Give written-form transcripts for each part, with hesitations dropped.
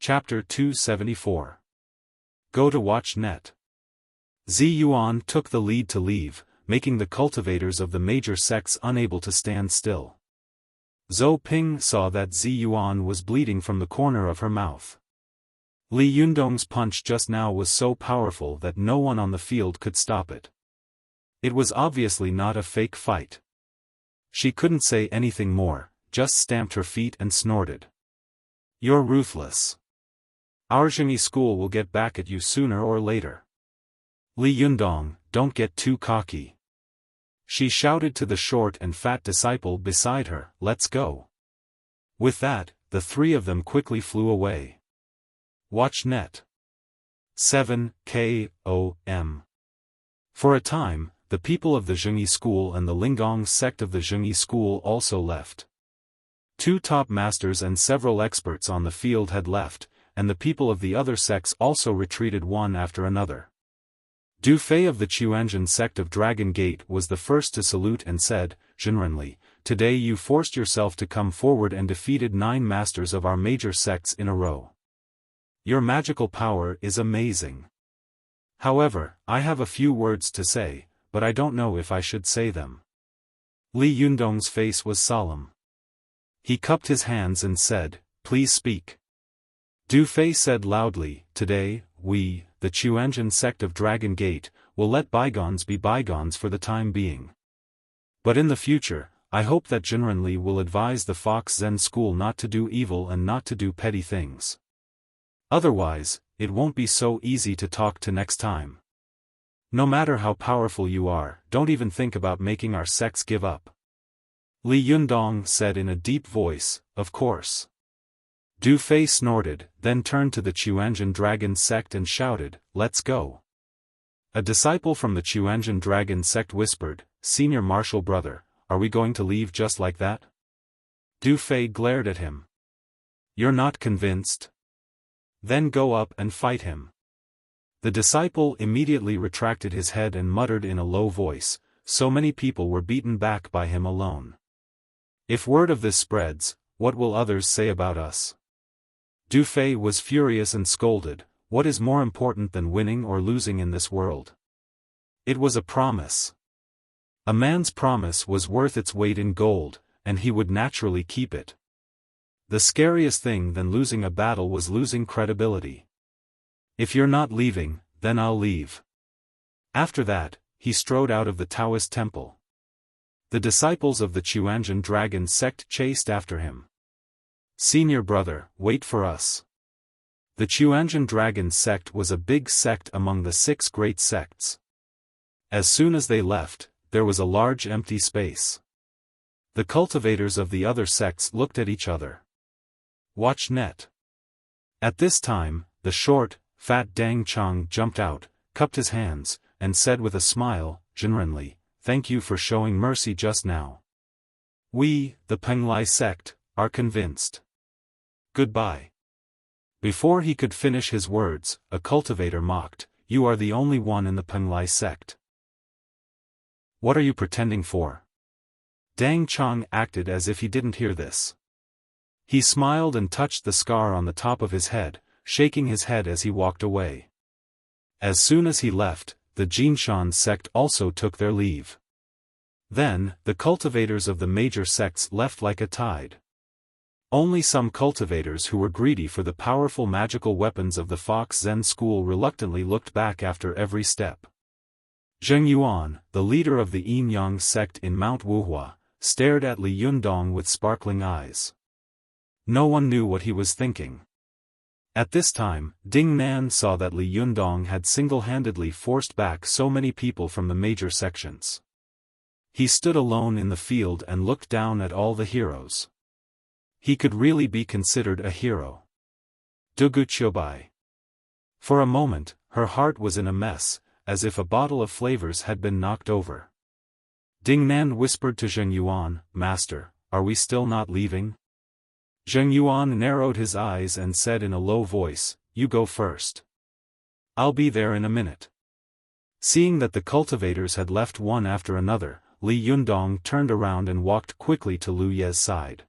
Chapter 274. Go to watch net. Ziyuan took the lead to leave, making the cultivators of the major sects unable to stand still. Zhou Ping saw that Ziyuan was bleeding from the corner of her mouth. Li Yundong's punch just now was so powerful that no one on the field could stop it. It was obviously not a fake fight. She couldn't say anything more, just stamped her feet and snorted. You're ruthless. Our Zhengyi school will get back at you sooner or later. Li Yundong, don't get too cocky. She shouted to the short and fat disciple beside her, let's go. With that, the three of them quickly flew away. Watch net. 7 KOM. For a time, the people of the Zhengyi school and the Linggong sect of the Zhengyi school also left. 2 top masters and several experts on the field had left, and the people of the other sects also retreated one after another. Du Fei of the Chuanzhen sect of Dragon Gate was the first to salute and said, Zhenrenli, today you forced yourself to come forward and defeated 9 masters of our major sects in a row. Your magical power is amazing. However, I have a few words to say, but I don't know if I should say them. Li Yundong's face was solemn. He cupped his hands and said, please speak. Du Fei said loudly, today, we, the Chuanzhen sect of Dragon Gate, will let bygones be bygones for the time being. But in the future, I hope that Zhenrenli will advise the Fox Zen school not to do evil and not to do petty things. Otherwise, it won't be so easy to talk to next time. No matter how powerful you are, don't even think about making our sects give up. Li Yundong said in a deep voice, of course. Du Fei snorted, then turned to the Chuanzhen Dragon sect and shouted, let's go. A disciple from the Chuanzhen Dragon sect whispered, Senior Martial Brother, are we going to leave just like that? Du Fei glared at him. You're not convinced? Then go up and fight him. The disciple immediately retracted his head and muttered in a low voice, so many people were beaten back by him alone. If word of this spreads, what will others say about us? Du Fei was furious and scolded, what is more important than winning or losing in this world? It was a promise. A man's promise was worth its weight in gold, and he would naturally keep it. The scariest thing than losing a battle was losing credibility. If you're not leaving, then I'll leave. After that, he strode out of the Taoist temple. The disciples of the Chuanzhen Dragon sect chased after him. Senior brother, wait for us. The Chuanzhen Dragon sect was a big sect among the 6 great sects. As soon as they left, there was a large empty space. The cultivators of the other sects looked at each other. Watch net. At this time, the short, fat Dang Chang jumped out, cupped his hands, and said with a smile, Zhenrenli, thank you for showing mercy just now. We, the Penglai sect, are convinced. Goodbye. Before he could finish his words, a cultivator mocked, you are the only one in the Penglai sect. What are you pretending for? Dang Chang acted as if he didn't hear this. He smiled and touched the scar on the top of his head, shaking his head as he walked away. As soon as he left, the Jinshan sect also took their leave. Then, the cultivators of the major sects left like a tide. Only some cultivators who were greedy for the powerful magical weapons of the Fox Zen school reluctantly looked back after every step. Zheng Yuan, the leader of the Yin Yang sect in Mount Wuhua, stared at Li Yundong with sparkling eyes. No one knew what he was thinking. At this time, Ding Nan saw that Li Yundong had single-handedly forced back so many people from the major sections. He stood alone in the field and looked down at all the heroes. He could really be considered a hero. Duguchobai. For a moment, her heart was in a mess, as if a bottle of flavors had been knocked over. Ding Nan whispered to Zheng Yuan, Master, are we still not leaving? Zheng Yuan narrowed his eyes and said in a low voice, you go first. I'll be there in a minute. Seeing that the cultivators had left one after another, Li Yundong turned around and walked quickly to Lu Ye's side.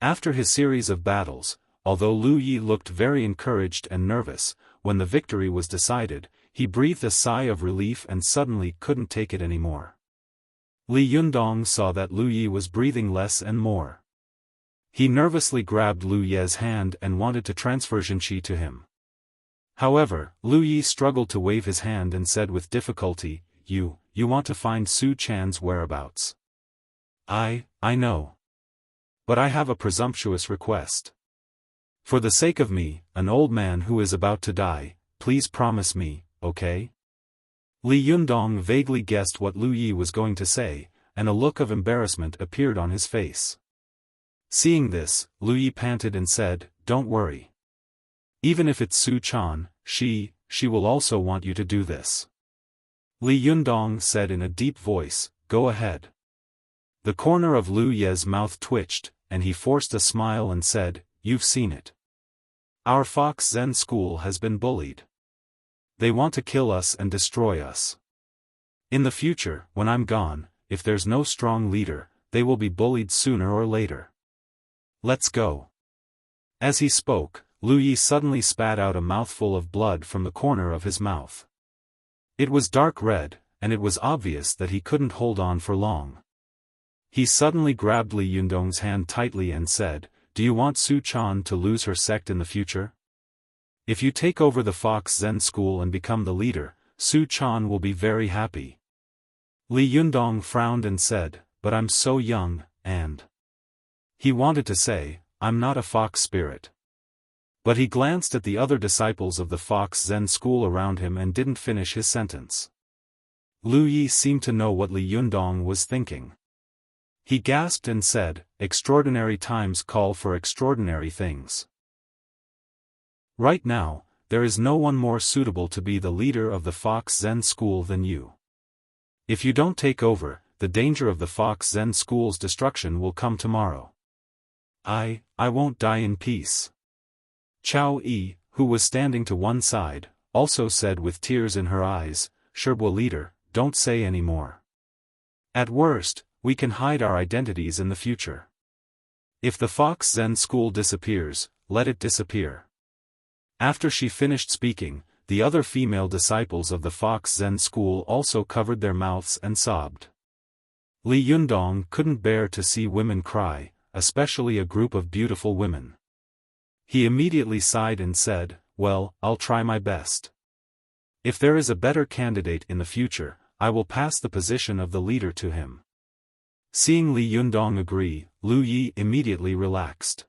After his series of battles, although Lu Yi looked very encouraged and nervous. When the victory was decided, he breathed a sigh of relief and suddenly couldn't take it anymore. Li Yundong saw that Lu Yi was breathing less and more. He nervously grabbed Lu Ye's hand and wanted to transfer Zhenqi to him. However, Lu Yi struggled to wave his hand and said with difficulty, You want to find Su Chan's whereabouts. I know. But I have a presumptuous request. For the sake of me, an old man who is about to die, please promise me, okay? Li Yundong vaguely guessed what Lu Yi was going to say, and a look of embarrassment appeared on his face. Seeing this, Lu Yi panted and said, Don't worry. Even if it's Su Chan, she will also want you to do this. Li Yundong said in a deep voice, Go ahead. The corner of Lu Ye's mouth twitched, and he forced a smile and said, You've seen it. Our Fox Zen school has been bullied. They want to kill us and destroy us. In the future, when I'm gone, if there's no strong leader, they will be bullied sooner or later. Let's go. As he spoke, Lu Yi suddenly spat out a mouthful of blood from the corner of his mouth. It was dark red, and it was obvious that he couldn't hold on for long. He suddenly grabbed Li Yundong's hand tightly and said, Do you want Su Chan to lose her sect in the future? If you take over the Fox Zen school and become the leader, Su Chan will be very happy. Li Yundong frowned and said, But I'm so young, and... He wanted to say, I'm not a fox spirit. But he glanced at the other disciples of the Fox Zen school around him and didn't finish his sentence. Lu Yi seemed to know what Li Yundong was thinking. He gasped and said, Extraordinary times call for extraordinary things. Right now, there is no one more suitable to be the leader of the Fox Zen school than you. If you don't take over, the danger of the Fox Zen school's destruction will come tomorrow. I won't die in peace. Chao Yi, who was standing to one side, also said with tears in her eyes, Sherbwa leader, don't say any more. At worst, we can hide our identities in the future. If the Fox Zen school disappears, let it disappear. After she finished speaking, the other female disciples of the Fox Zen school also covered their mouths and sobbed. Li Yundong couldn't bear to see women cry, especially a group of beautiful women. He immediately sighed and said, Well, I'll try my best. If there is a better candidate in the future, I will pass the position of the leader to him. Seeing Li Yundong agree, Lu Yi immediately relaxed.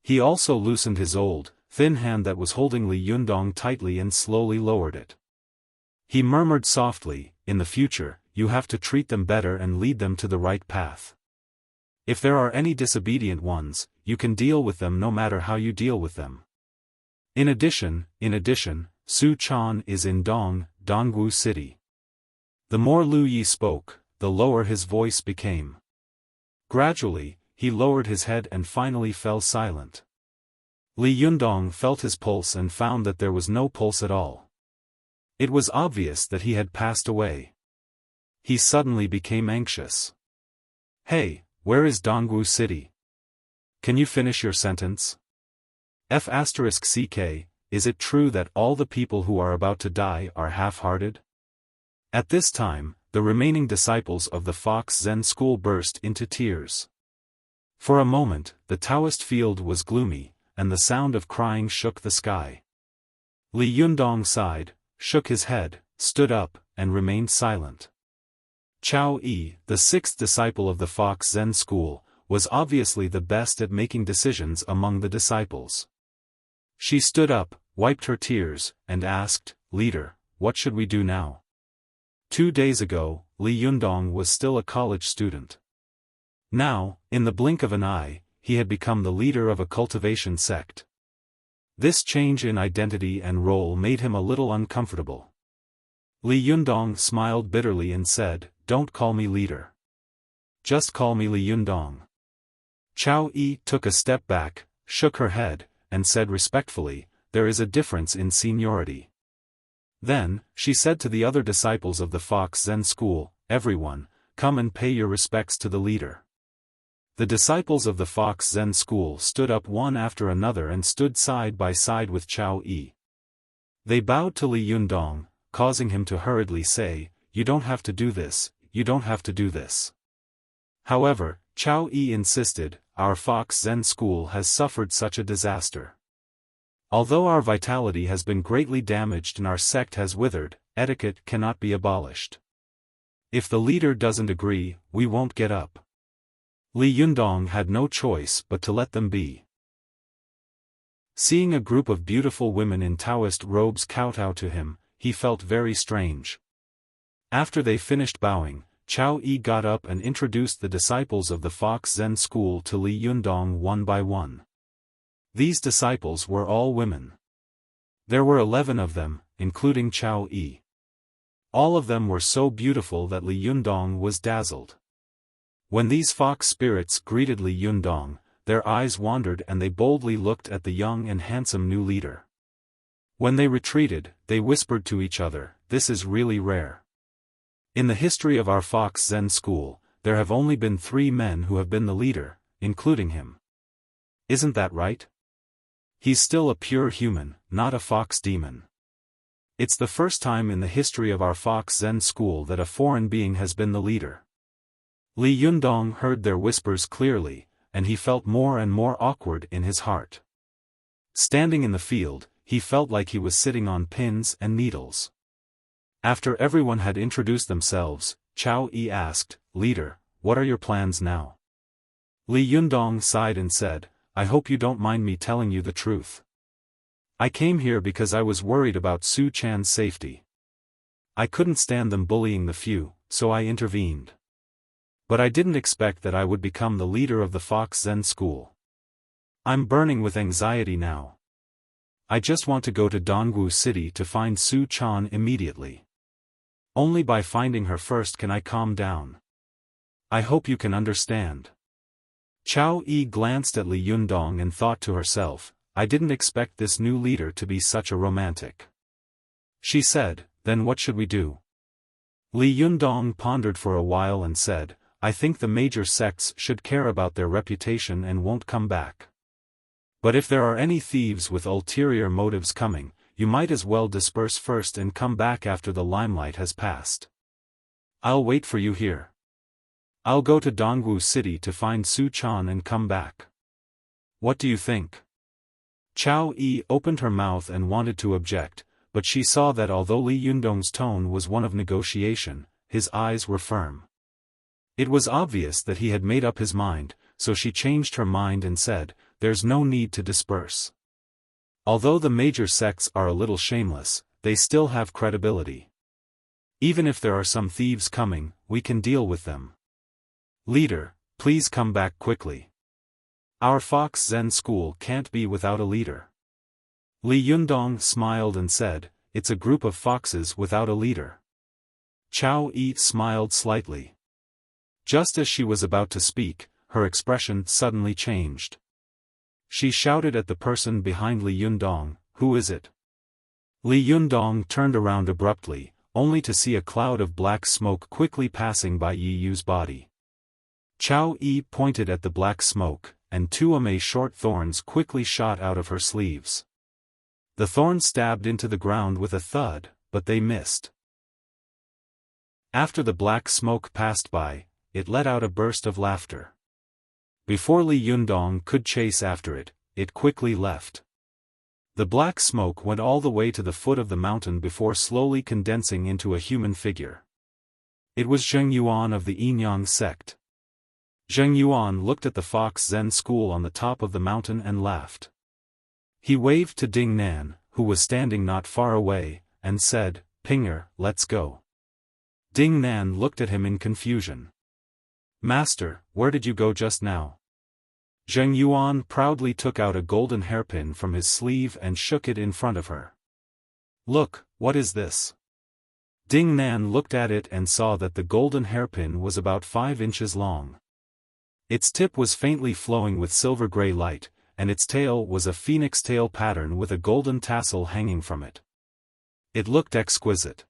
He also loosened his old, thin hand that was holding Li Yundong tightly and slowly lowered it. He murmured softly, In the future, you have to treat them better and lead them to the right path. If there are any disobedient ones, you can deal with them no matter how you deal with them. In addition, Su Chan is in Dongwu City. The more Lu Yi spoke, the lower his voice became. Gradually, he lowered his head and finally fell silent. Li Yundong felt his pulse and found that there was no pulse at all. It was obvious that he had passed away. He suddenly became anxious. Hey, where is Dongwu City? Can you finish your sentence? F***ck, is it true that all the people who are about to die are half-hearted? At this time, the remaining disciples of the Fox Zen school burst into tears. For a moment, the Taoist field was gloomy, and the sound of crying shook the sky. Li Yundong sighed, shook his head, stood up, and remained silent. Chao Yi, the sixth disciple of the Fox Zen school, was obviously the best at making decisions among the disciples. She stood up, wiped her tears, and asked, Leader, what should we do now? 2 days ago, Li Yundong was still a college student. Now, in the blink of an eye, he had become the leader of a cultivation sect. This change in identity and role made him a little uncomfortable. Li Yundong smiled bitterly and said, Don't call me leader. Just call me Li Yundong. Chao Yi took a step back, shook her head, and said respectfully, There is a difference in seniority. Then, she said to the other disciples of the Fox Zen school, Everyone, come and pay your respects to the leader. The disciples of the Fox Zen school stood up one after another and stood side by side with Chao Yi. They bowed to Li Yundong, causing him to hurriedly say, "You don't have to do this, you don't have to do this." However, Chao Yi insisted, "Our Fox Zen school has suffered such a disaster. Although our vitality has been greatly damaged and our sect has withered, etiquette cannot be abolished. If the leader doesn't agree, we won't get up." Li Yundong had no choice but to let them be. Seeing a group of beautiful women in Taoist robes kowtow to him, he felt very strange. After they finished bowing, Chao Yi got up and introduced the disciples of the Fox Zen school to Li Yundong one by one. These disciples were all women. There were 11 of them, including Chao Yi. All of them were so beautiful that Li Yundong was dazzled. When these fox spirits greeted Li Yundong, their eyes wandered and they boldly looked at the young and handsome new leader. When they retreated, they whispered to each other, "This is really rare. In the history of our Fox Zen school, there have only been 3 men who have been the leader, including him. Isn't that right? He's still a pure human, not a fox demon. It's the first time in the history of our Fox Zen school that a foreign being has been the leader." Li Yundong heard their whispers clearly, and he felt more and more awkward in his heart. Standing in the field, he felt like he was sitting on pins and needles. After everyone had introduced themselves, Chao Yi asked, "Leader, what are your plans now?" Li Yundong sighed and said, "I hope you don't mind me telling you the truth. I came here because I was worried about Su Chan's safety. I couldn't stand them bullying the few, so I intervened. But I didn't expect that I would become the leader of the Fox Zen school. I'm burning with anxiety now. I just want to go to Dongwu City to find Su Chan immediately. Only by finding her first can I calm down. I hope you can understand." Chao Yi glanced at Li Yundong and thought to herself, "I didn't expect this new leader to be such a romantic." She said, "Then what should we do?" Li Yundong pondered for a while and said, "I think the major sects should care about their reputation and won't come back. But if there are any thieves with ulterior motives coming, you might as well disperse first and come back after the limelight has passed. I'll wait for you here. I'll go to Dongwu City to find Su Chan and come back. What do you think?" Chao Yi opened her mouth and wanted to object, but she saw that although Li Yundong's tone was one of negotiation, his eyes were firm. It was obvious that he had made up his mind, so she changed her mind and said, "There's no need to disperse. Although the major sects are a little shameless, they still have credibility. Even if there are some thieves coming, we can deal with them. Leader, please come back quickly. Our Fox Zen school can't be without a leader." Li Yundong smiled and said, "It's a group of foxes without a leader." Chao Yi smiled slightly. Just as she was about to speak, her expression suddenly changed. She shouted at the person behind Li Yundong, "Who is it?" Li Yundong turned around abruptly, only to see a cloud of black smoke quickly passing by Yi Yu's body. Chao Yi pointed at the black smoke, and 2 short thorns quickly shot out of her sleeves. The thorns stabbed into the ground with a thud, but they missed. After the black smoke passed by, it let out a burst of laughter. Before Li Yundong could chase after it, it quickly left. The black smoke went all the way to the foot of the mountain before slowly condensing into a human figure. It was Zheng Yuan of the Yinyang sect. Zheng Yuan looked at the Fox Zen school on the top of the mountain and laughed. He waved to Ding Nan, who was standing not far away, and said, "Pinger, let's go." Ding Nan looked at him in confusion. "Master, where did you go just now?" Zheng Yuan proudly took out a golden hairpin from his sleeve and shook it in front of her. "Look, what is this?" Ding Nan looked at it and saw that the golden hairpin was about 5 inches long. Its tip was faintly flowing with silver-gray light, and its tail was a phoenix tail pattern with a golden tassel hanging from it. It looked exquisite.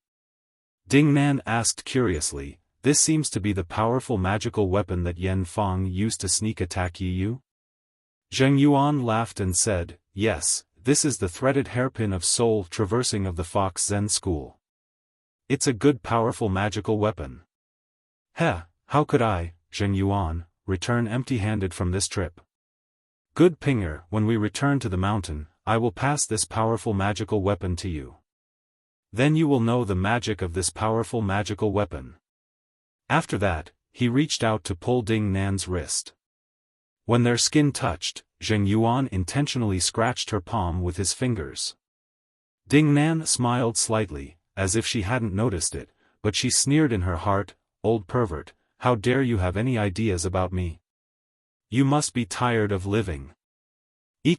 Ding Nan asked curiously, this seems to be the powerful magical weapon that Yan Fang used to sneak attack Yi. Zheng Yuan laughed and said, yes, this is the threaded hairpin of soul traversing of the Fox Zen school. It's a good powerful magical weapon. Heh, how could I, Zheng Yuan, return empty-handed from this trip? Good Pinger, when we return to the mountain, I will pass this powerful magical weapon to you. Then you will know the magic of this powerful magical weapon. After that, he reached out to pull Ding Nan's wrist. When their skin touched, Zheng Yuan intentionally scratched her palm with his fingers. Ding Nan smiled slightly, as if she hadn't noticed it, but she sneered in her heart, old pervert, how dare you have any ideas about me? You must be tired of living. I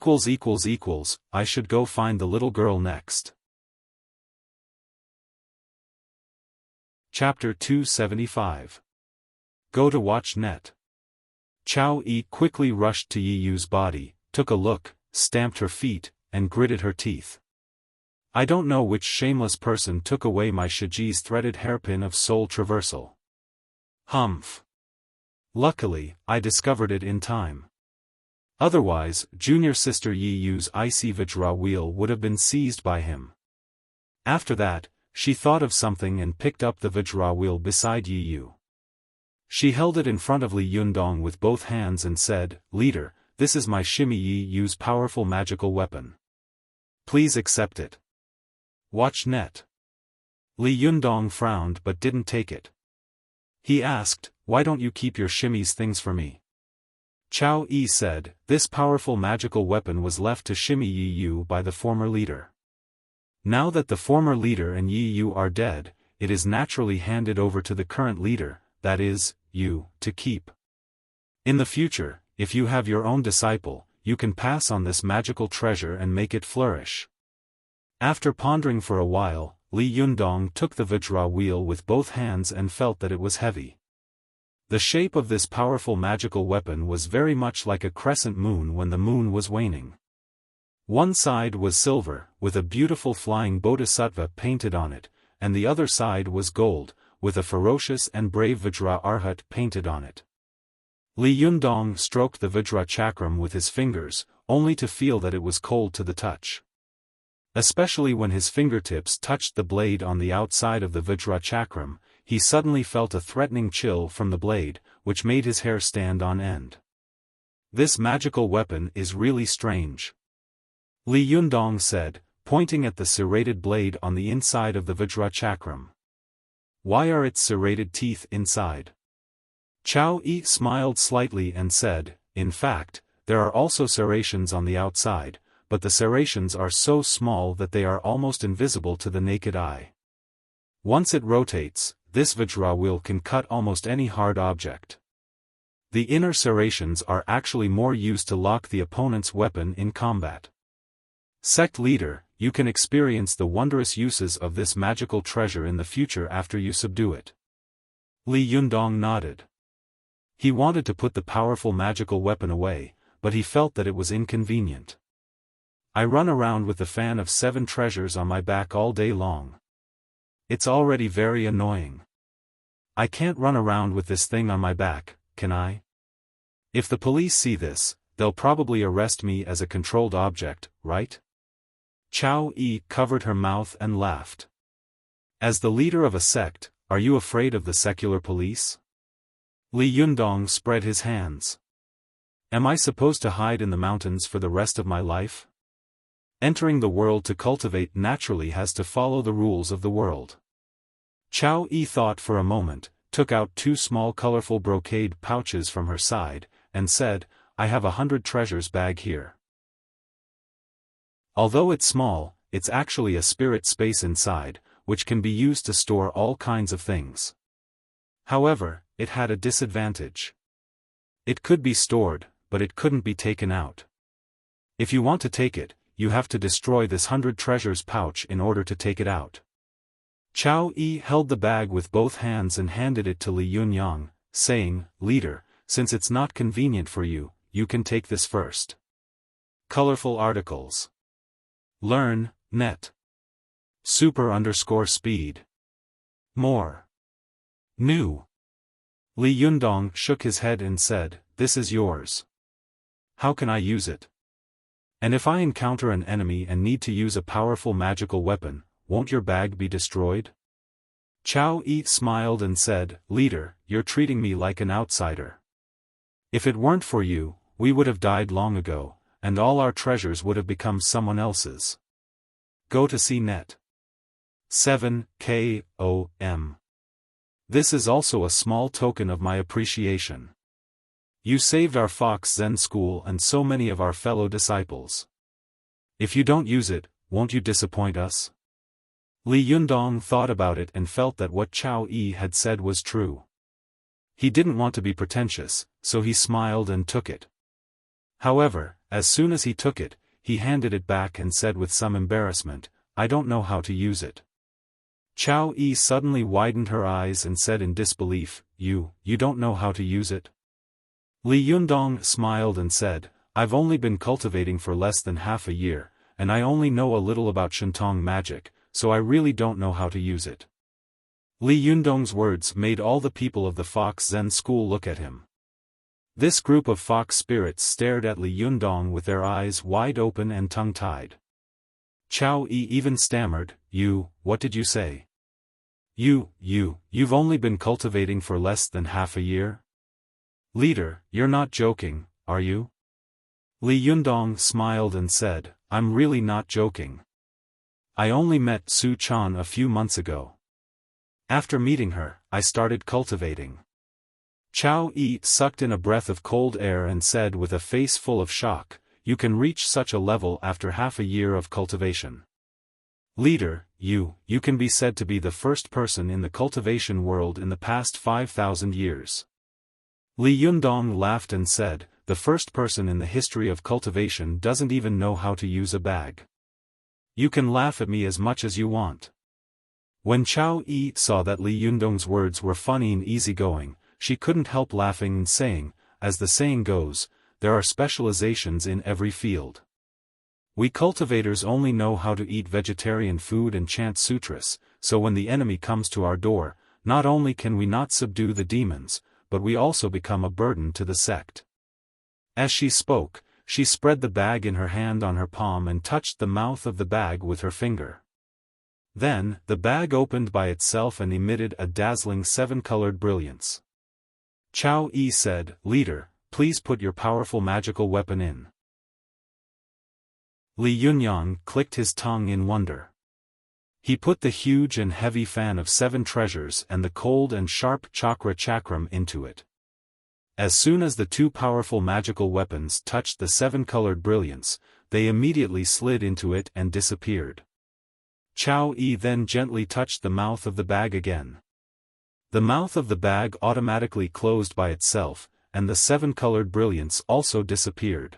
should go find the little girl next. Chapter 275. Go to watch net. Chao Yi quickly rushed to Yi Yu's body, took a look, stamped her feet, and gritted her teeth. I don't know which shameless person took away my Shiji's threaded hairpin of soul traversal. Humph. Luckily, I discovered it in time. Otherwise, junior sister Yi Yu's icy Vajra wheel would have been seized by him. After that, she thought of something and picked up the Vajra wheel beside Yi Yu. She held it in front of Li Yundong with both hands and said, Leader, this is my Shimmy Yi Yu's powerful magical weapon. Please accept it. Watch net. Li Yundong frowned but didn't take it. He asked, why don't you keep your Shimmy's things for me? Chao Yi said, this powerful magical weapon was left to Shimmy Yi Yu by the former leader. Now that the former leader and Yi Yu are dead, it is naturally handed over to the current leader, that is, you, to keep. In the future, if you have your own disciple, you can pass on this magical treasure and make it flourish. After pondering for a while, Li Yundong took the Vajra wheel with both hands and felt that it was heavy. The shape of this powerful magical weapon was very much like a crescent moon when the moon was waning. One side was silver, with a beautiful flying bodhisattva painted on it, and the other side was gold, with a ferocious and brave Vajra Arhat painted on it. Li Yundong stroked the Vajra chakram with his fingers, only to feel that it was cold to the touch. Especially when his fingertips touched the blade on the outside of the Vajra chakram, he suddenly felt a threatening chill from the blade, which made his hair stand on end. This magical weapon is really strange. Li Yundong said, pointing at the serrated blade on the inside of the Vajra chakram. Why are its serrated teeth inside? Chao Yi smiled slightly and said, in fact, there are also serrations on the outside, but the serrations are so small that they are almost invisible to the naked eye. Once it rotates, this Vajra wheel can cut almost any hard object. The inner serrations are actually more used to lock the opponent's weapon in combat. Sect leader, you can experience the wondrous uses of this magical treasure in the future after you subdue it. Li Yundong nodded. He wanted to put the powerful magical weapon away, but he felt that it was inconvenient. I run around with the fan of 7 treasures on my back all day long. It's already very annoying. I can't run around with this thing on my back, can I? If the police see this, they'll probably arrest me as a controlled object, right? Chao Yi covered her mouth and laughed. As the leader of a sect, are you afraid of the secular police? Li Yundong spread his hands. Am I supposed to hide in the mountains for the rest of my life? Entering the world to cultivate naturally has to follow the rules of the world. Chao Yi thought for a moment, took out 2 small colorful brocade pouches from her side, and said, I have 100 treasures bag here. Although it's small, it's actually a spirit space inside, which can be used to store all kinds of things. However, it had a disadvantage. It could be stored, but it couldn't be taken out. If you want to take it, you have to destroy this 100 treasures pouch in order to take it out. Chao Yi held the bag with both hands and handed it to Li Yunyang, saying, Leader, since it's not convenient for you, you can take this first. Colorful articles. Learn, net. Super_speed. More. New. Li Yundong shook his head and said, "This is yours. How can I use it? And if I encounter an enemy and need to use a powerful magical weapon, won't your bag be destroyed?" Chao Yi smiled and said, "Leader, you're treating me like an outsider. If it weren't for you, we would have died long ago, and all our treasures would have become someone else's." Go to CNET. 7 KOM. This is also a small token of my appreciation. You saved our Fox Zen school and so many of our fellow disciples. If you don't use it, won't you disappoint us? Li Yundong thought about it and felt that what Chao Yi had said was true. He didn't want to be pretentious, so he smiled and took it. However, as soon as he took it, he handed it back and said with some embarrassment, "I don't know how to use it." Chao Yi suddenly widened her eyes and said in disbelief, You don't know how to use it?" Li Yundong smiled and said, "I've only been cultivating for less than half a year, and I only know a little about Shentong magic, so I really don't know how to use it." Li Yundong's words made all the people of the Fox Zen school look at him. This group of fox spirits stared at Li Yundong with their eyes wide open and tongue-tied. Chao Yi even stammered, What did you say? You've only been cultivating for less than half a year? Leader, you're not joking, are you?" Li Yundong smiled and said, "I'm really not joking. I only met Su Chan a few months ago. After meeting her, I started cultivating." Chao Yi sucked in a breath of cold air and said with a face full of shock, "You can reach such a level after half a year of cultivation. Leader, you can be said to be the first person in the cultivation world in the past 5,000 years. Li Yundong laughed and said, "The first person in the history of cultivation doesn't even know how to use a bag. You can laugh at me as much as you want." When Chao Yi saw that Li Yundong's words were funny and easygoing, she couldn't help laughing and saying, "As the saying goes, there are specializations in every field. We cultivators only know how to eat vegetarian food and chant sutras, so when the enemy comes to our door, not only can we not subdue the demons, but we also become a burden to the sect." As she spoke, she spread the bag in her hand on her palm and touched the mouth of the bag with her finger. Then, the bag opened by itself and emitted a dazzling 7-colored brilliance. Chao Yi said, "Leader, please put your powerful magical weapon in." Li Yunyan clicked his tongue in wonder. He put the huge and heavy fan of 7 treasures and the cold and sharp chakram into it. As soon as the 2 powerful magical weapons touched the 7-colored brilliance, they immediately slid into it and disappeared. Chao Yi then gently touched the mouth of the bag again. The mouth of the bag automatically closed by itself, and the 7-colored brilliance also disappeared.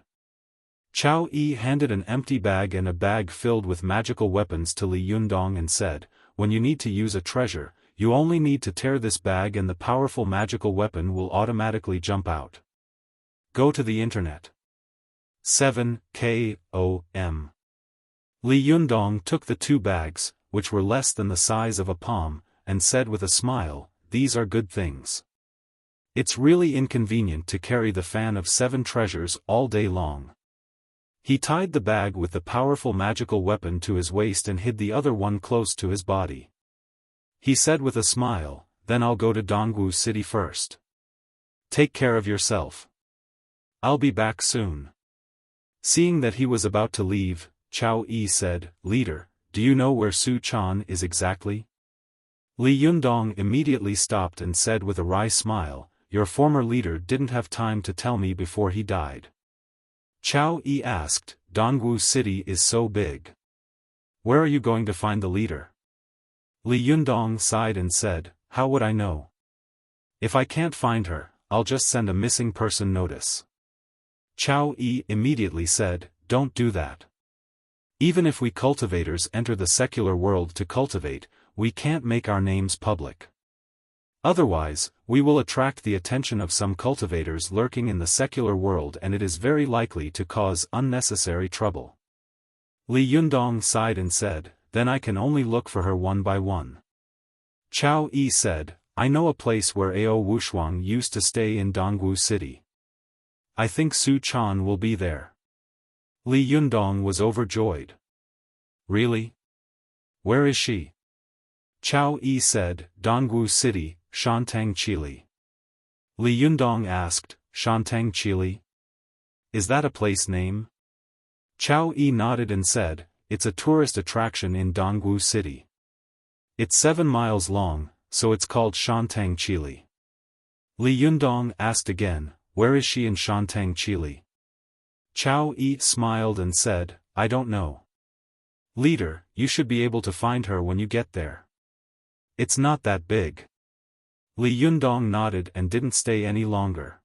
Chao Yi handed an empty bag and a bag filled with magical weapons to Li Yundong and said, "When you need to use a treasure, you only need to tear this bag and the powerful magical weapon will automatically jump out. Go to the internet." 7 KOM. Li Yundong took the 2 bags, which were less than the size of a palm, and said with a smile, "These are good things. It's really inconvenient to carry the fan of 7 treasures all day long." He tied the bag with the powerful magical weapon to his waist and hid the other one close to his body. He said with a smile, "Then I'll go to Dongwu City first. Take care of yourself. I'll be back soon." Seeing that he was about to leave, Chao Yi said, "Leader, do you know where Su Chan is exactly?" Li Yundong immediately stopped and said with a wry smile, "Your former leader didn't have time to tell me before he died." Chao Yi asked, "Dongwu City is so big. Where are you going to find the leader?" Li Yundong sighed and said, "How would I know? If I can't find her, I'll just send a missing person notice." Chao Yi immediately said, "Don't do that. Even if we cultivators enter the secular world to cultivate, we can't make our names public. Otherwise, we will attract the attention of some cultivators lurking in the secular world and it is very likely to cause unnecessary trouble." Li Yundong sighed and said, "Then I can only look for her one by one." Chao Yi said, I know a place where Ao Wushuang used to stay in Dongwu City. I think Su Chan will be there. Li Yundong was overjoyed. Really? Where is she? Chao Yi said, Dongwu City, Shantang Chili. Li Yundong asked, Shantang Chili? Is that a place name? Chao Yi nodded and said, it's a tourist attraction in Dongwu City. It's 7 miles long, so it's called Shantang Chili. Li Yundong asked again, where is she in Shantang Chili? Chao Yi smiled and said, I don't know. Leader, you should be able to find her when you get there. It's not that big. Li Yundong nodded and didn't stay any longer.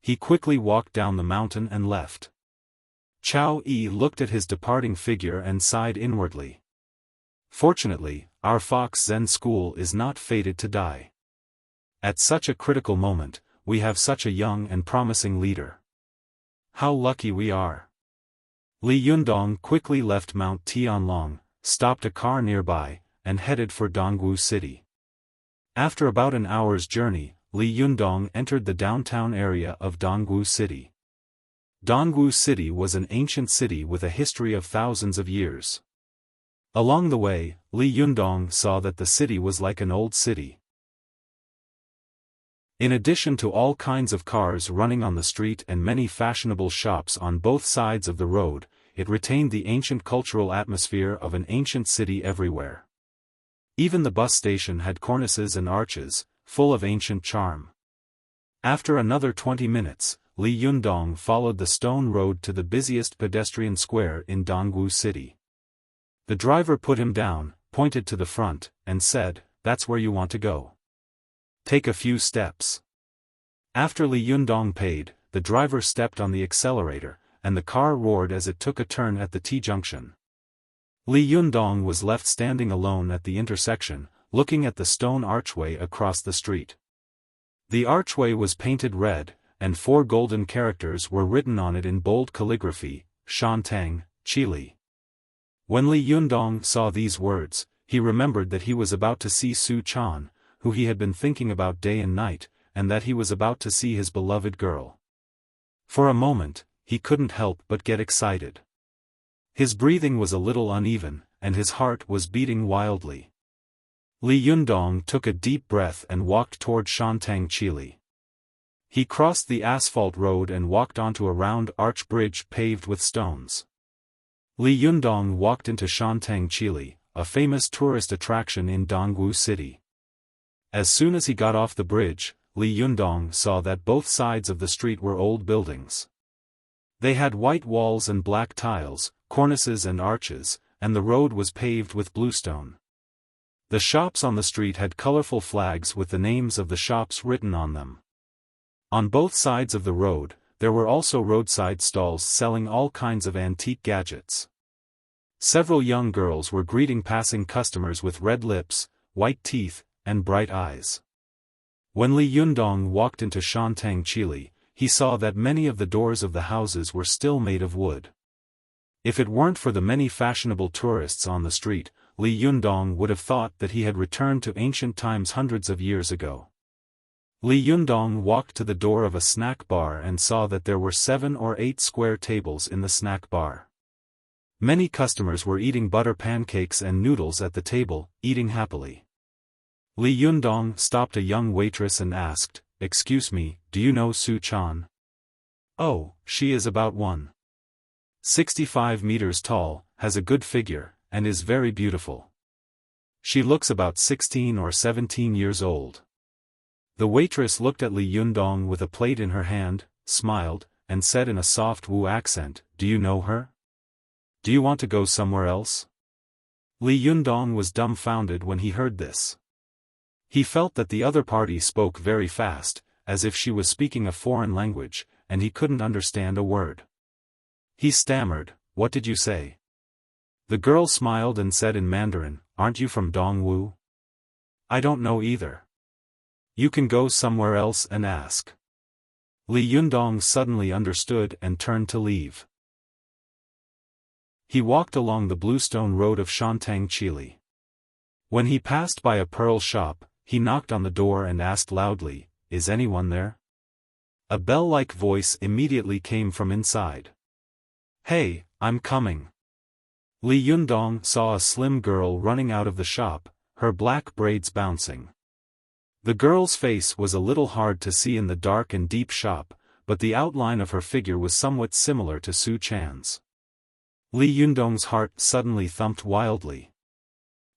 He quickly walked down the mountain and left. Chao Yi looked at his departing figure and sighed inwardly. Fortunately, our Fox Zen school is not fated to die. At such a critical moment, we have such a young and promising leader. How lucky we are. Li Yundong quickly left Mount Tianlong, stopped a car nearby, and headed for Dongwu City. After about an hour's journey, Li Yundong entered the downtown area of Dongwu City. Dongwu City was an ancient city with a history of thousands of years. Along the way, Li Yundong saw that the city was like an old city. In addition to all kinds of cars running on the street and many fashionable shops on both sides of the road, it retained the ancient cultural atmosphere of an ancient city everywhere. Even the bus station had cornices and arches, full of ancient charm. After another 20 minutes, Li Yundong followed the stone road to the busiest pedestrian square in Dongwu City. The driver put him down, pointed to the front, and said, that's where you want to go. Take a few steps. After Li Yundong paid, the driver stepped on the accelerator, and the car roared as it took a turn at the T-junction. Li Yundong was left standing alone at the intersection, looking at the stone archway across the street. The archway was painted red, and 4 golden characters were written on it in bold calligraphy, Shantang, Chili. When Li Yundong saw these words, he remembered that he was about to see Su Chan, who he had been thinking about day and night, and that he was about to see his beloved girl. For a moment, he couldn't help but get excited. His breathing was a little uneven, and his heart was beating wildly. Li Yundong took a deep breath and walked toward Shantang Chili. He crossed the asphalt road and walked onto a round arch bridge paved with stones. Li Yundong walked into Shantang Chili, a famous tourist attraction in Dongwu City. As soon as he got off the bridge, Li Yundong saw that both sides of the street were old buildings. They had white walls and black tiles, cornices and arches, and the road was paved with bluestone. The shops on the street had colorful flags with the names of the shops written on them. On both sides of the road, there were also roadside stalls selling all kinds of antique gadgets. Several young girls were greeting passing customers with red lips, white teeth, and bright eyes. When Li Yundong walked into Shantang Chili, he saw that many of the doors of the houses were still made of wood. If it weren't for the many fashionable tourists on the street, Li Yundong would have thought that he had returned to ancient times hundreds of years ago. Li Yundong walked to the door of a snack bar and saw that there were 7 or 8 square tables in the snack bar. Many customers were eating butter pancakes and noodles at the table, eating happily. Li Yundong stopped a young waitress and asked, "Excuse me, do you know Su Chan?" "Oh, she is about 1.65 meters tall, has a good figure, and is very beautiful. She looks about 16 or 17 years old." The waitress looked at Li Yundong with a plate in her hand, smiled, and said in a soft Wu accent, "Do you know her? Do you want to go somewhere else?" Li Yundong was dumbfounded when he heard this. He felt that the other party spoke very fast, as if she was speaking a foreign language, and he couldn't understand a word. He stammered, "What did you say?" The girl smiled and said in Mandarin, "Aren't you from Dongwu?" "I don't know either." "You can go somewhere else and ask." Li Yundong suddenly understood and turned to leave. He walked along the bluestone road of Shantang Chili. When he passed by a pearl shop, he knocked on the door and asked loudly, "Is anyone there?" A bell-like voice immediately came from inside. "Hey, I'm coming." Li Yundong saw a slim girl running out of the shop, her black braids bouncing. The girl's face was a little hard to see in the dark and deep shop, but the outline of her figure was somewhat similar to Su Chan's. Li Yundong's heart suddenly thumped wildly.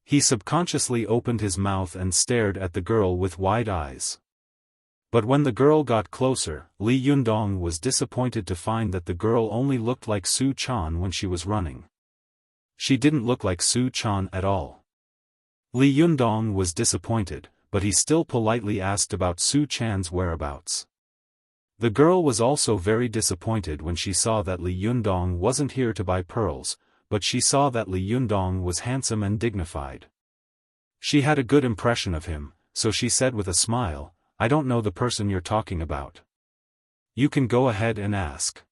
He subconsciously opened his mouth and stared at the girl with wide eyes. But when the girl got closer, Li Yundong was disappointed to find that the girl only looked like Su Chan when she was running. She didn't look like Su Chan at all. Li Yundong was disappointed, but he still politely asked about Su Chan's whereabouts. The girl was also very disappointed when she saw that Li Yundong wasn't here to buy pearls, but she saw that Li Yundong was handsome and dignified. She had a good impression of him, so she said with a smile, "I don't know the person you're talking about. You can go ahead and ask."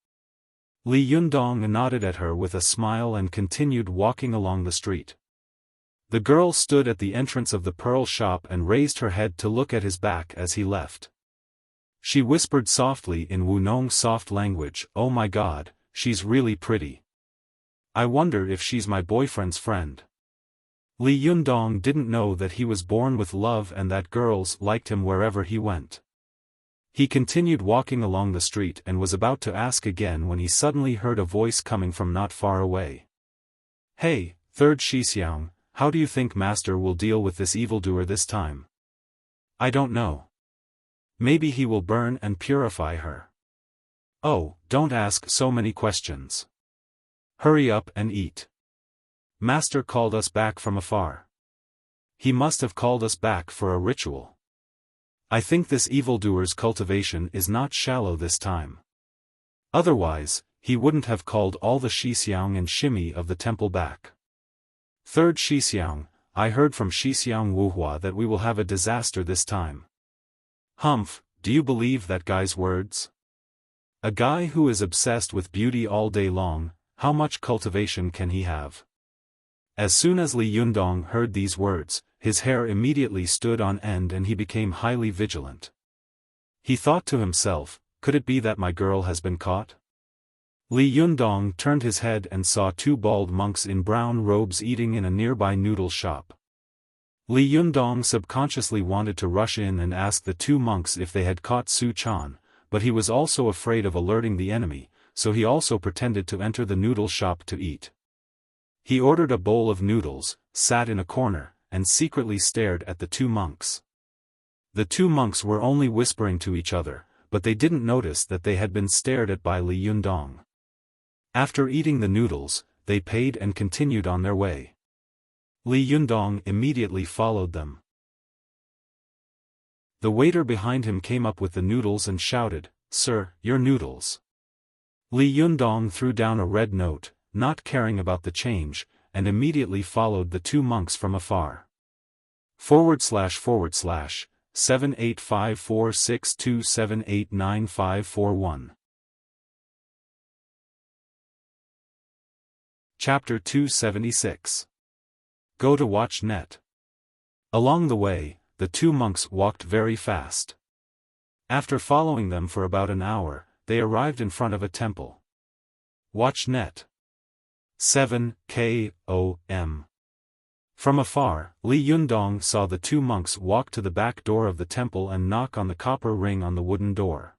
Li Yundong nodded at her with a smile and continued walking along the street. The girl stood at the entrance of the pearl shop and raised her head to look at his back as he left. She whispered softly in Wunong's soft language, "Oh my God, she's really pretty. I wonder if she's my boyfriend's friend." Li Yundong didn't know that he was born with love and that girls liked him wherever he went. He continued walking along the street and was about to ask again when he suddenly heard a voice coming from not far away. "Hey, third Xixiang, how do you think Master will deal with this evildoer this time?" "I don't know. Maybe he will burn and purify her." "Oh, don't ask so many questions. Hurry up and eat. Master called us back from afar. He must have called us back for a ritual. I think this evildoer's cultivation is not shallow this time. Otherwise, he wouldn't have called all the Xixiang and Shimi of the temple back. Third Xixiang, I heard from Xixiang Wuhua that we will have a disaster this time." "Humph, do you believe that guy's words? A guy who is obsessed with beauty all day long, how much cultivation can he have?" As soon as Li Yundong heard these words, his hair immediately stood on end and he became highly vigilant. He thought to himself, "Could it be that my girl has been caught?" Li Yundong turned his head and saw two bald monks in brown robes eating in a nearby noodle shop. Li Yundong subconsciously wanted to rush in and ask the two monks if they had caught Su Chan, but he was also afraid of alerting the enemy, so he also pretended to enter the noodle shop to eat. He ordered a bowl of noodles, sat in a corner, and secretly stared at the two monks. The two monks were only whispering to each other, but they didn't notice that they had been stared at by Li Yundong. After eating the noodles, they paid and continued on their way. Li Yundong immediately followed them. The waiter behind him came up with the noodles and shouted, "Sir, your noodles." Li Yundong threw down a red note, not caring about the change, and immediately followed the two monks from afar. //7854627899541 Chapter 276. Go to watch net. Along the way, the two monks walked very fast. After following them for about an hour, they arrived in front of a temple. Watch net. 7 K.O.M. From afar, Li Yundong saw the two monks walk to the back door of the temple and knock on the copper ring on the wooden door.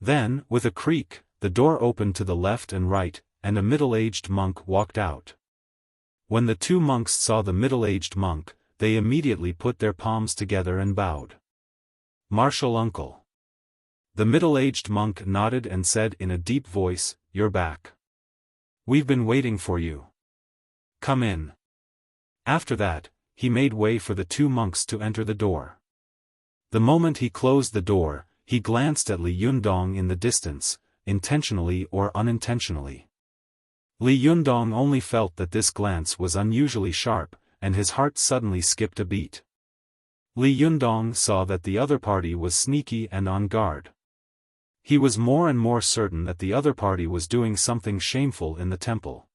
Then, with a creak, the door opened to the left and right, and a middle-aged monk walked out. When the two monks saw the middle-aged monk, they immediately put their palms together and bowed. "Martial uncle." The middle-aged monk nodded and said in a deep voice, "You're back. We've been waiting for you. Come in." After that, he made way for the two monks to enter the door. The moment he closed the door, he glanced at Li Yundong in the distance, intentionally or unintentionally. Li Yundong only felt that this glance was unusually sharp, and his heart suddenly skipped a beat. Li Yundong saw that the other party was sneaky and on guard. He was more and more certain that the other party was doing something shameful in the temple.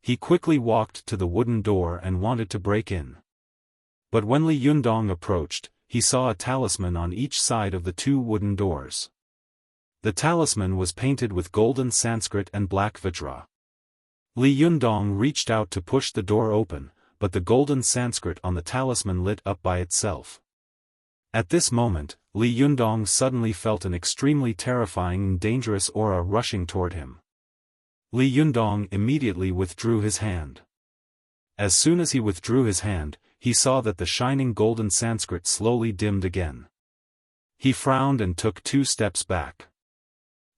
He quickly walked to the wooden door and wanted to break in. But when Li Yundong approached, he saw a talisman on each side of the two wooden doors. The talisman was painted with golden Sanskrit and black Vajra. Li Yundong reached out to push the door open, but the golden Sanskrit on the talisman lit up by itself. At this moment, Li Yundong suddenly felt an extremely terrifying and dangerous aura rushing toward him. Li Yundong immediately withdrew his hand. As soon as he withdrew his hand, he saw that the shining golden Sanskrit slowly dimmed again. He frowned and took 2 steps back.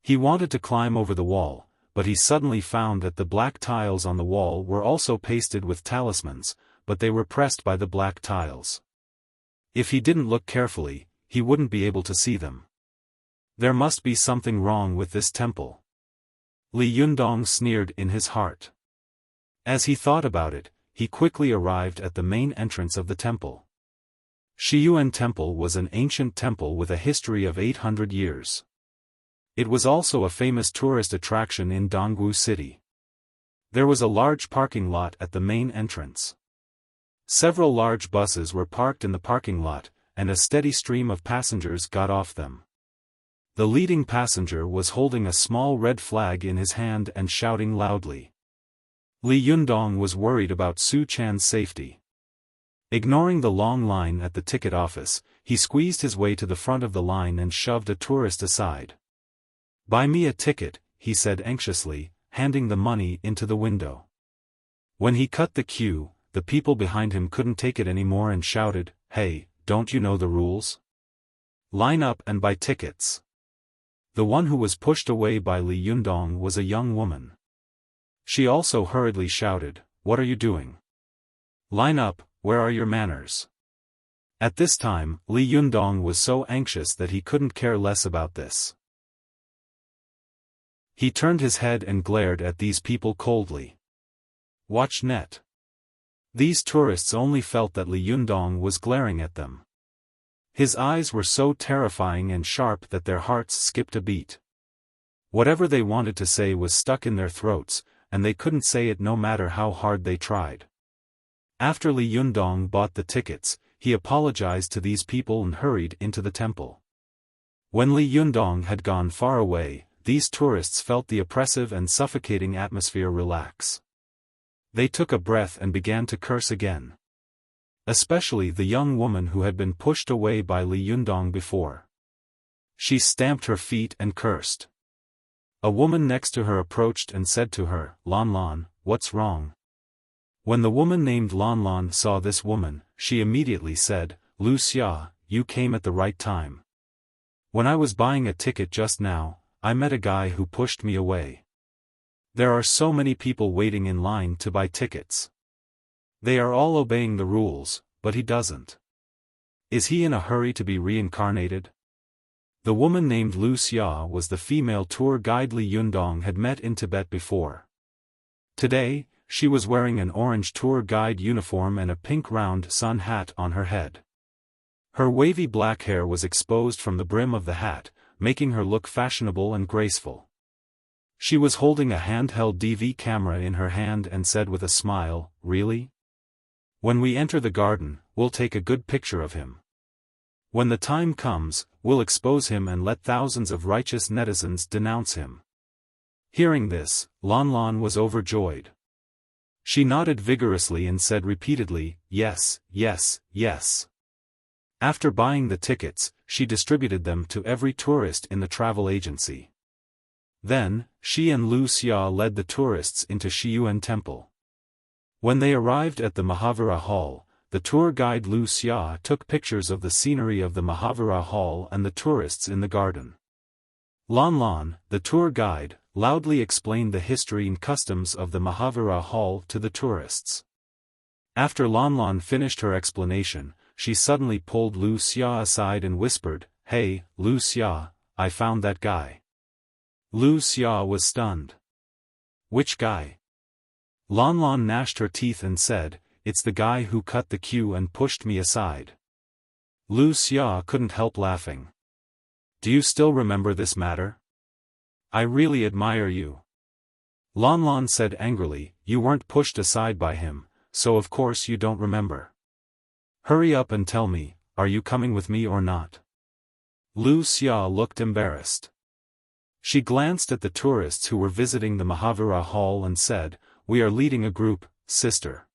He wanted to climb over the wall, but he suddenly found that the black tiles on the wall were also pasted with talismans, but they were pressed by the black tiles. If he didn't look carefully, he wouldn't be able to see them. There must be something wrong with this temple. Li Yundong sneered in his heart. As he thought about it, he quickly arrived at the main entrance of the temple. Shiyuan Temple was an ancient temple with a history of 800 years. It was also a famous tourist attraction in Dongwu City. There was a large parking lot at the main entrance. Several large buses were parked in the parking lot, and a steady stream of passengers got off them. The leading passenger was holding a small red flag in his hand and shouting loudly. Li Yundong was worried about Su Chan's safety. Ignoring the long line at the ticket office, he squeezed his way to the front of the line and shoved a tourist aside. "Buy me a ticket," he said anxiously, handing the money into the window. When he cut the queue, the people behind him couldn't take it anymore and shouted, "Hey, don't you know the rules? Line up and buy tickets." The one who was pushed away by Li Yundong was a young woman. She also hurriedly shouted, "What are you doing? Line up, where are your manners?" At this time, Li Yundong was so anxious that he couldn't care less about this. He turned his head and glared at these people coldly. Watch net. These tourists only felt that Li Yundong was glaring at them. His eyes were so terrifying and sharp that their hearts skipped a beat. Whatever they wanted to say was stuck in their throats, and they couldn't say it no matter how hard they tried. After Li Yundong bought the tickets, he apologized to these people and hurried into the temple. When Li Yundong had gone far away, these tourists felt the oppressive and suffocating atmosphere relax. They took a breath and began to curse again. Especially the young woman who had been pushed away by Li Yundong before. She stamped her feet and cursed. A woman next to her approached and said to her, "Lan Lan, what's wrong?" When the woman named Lan Lan saw this woman, she immediately said, "Wuxia, you came at the right time. When I was buying a ticket just now, I met a guy who pushed me away. There are so many people waiting in line to buy tickets. They are all obeying the rules, but he doesn't. Is he in a hurry to be reincarnated?" The woman named Wuxia was the female tour guide Li Yundong had met in Tibet before. Today, she was wearing an orange tour guide uniform and a pink round sun hat on her head. Her wavy black hair was exposed from the brim of the hat, making her look fashionable and graceful. She was holding a handheld DV camera in her hand and said with a smile, "Really? When we enter the garden, we'll take a good picture of him. When the time comes, we'll expose him and let thousands of righteous netizens denounce him." Hearing this, Lan Lan was overjoyed. She nodded vigorously and said repeatedly, "Yes, yes, yes." After buying the tickets, she distributed them to every tourist in the travel agency. Then, she and Wuxia led the tourists into Shiyuan Temple. When they arrived at the Mahavira Hall, the tour guide Wuxia took pictures of the scenery of the Mahavira Hall and the tourists in the garden. Lan Lan, the tour guide, loudly explained the history and customs of the Mahavira Hall to the tourists. After Lan Lan finished her explanation, she suddenly pulled Wuxia aside and whispered, "Hey, Wuxia, I found that guy." Wuxia was stunned. "Which guy?" Lan Lan gnashed her teeth and said, "It's the guy who cut the queue and pushed me aside." Wuxia couldn't help laughing. "Do you still remember this matter? I really admire you." Lan Lan said angrily, "You weren't pushed aside by him, so of course you don't remember." Hurry up and tell me, are you coming with me or not? Lu Xia looked embarrassed. She glanced at the tourists who were visiting the Mahavira Hall and said, "We are leading a group, sister."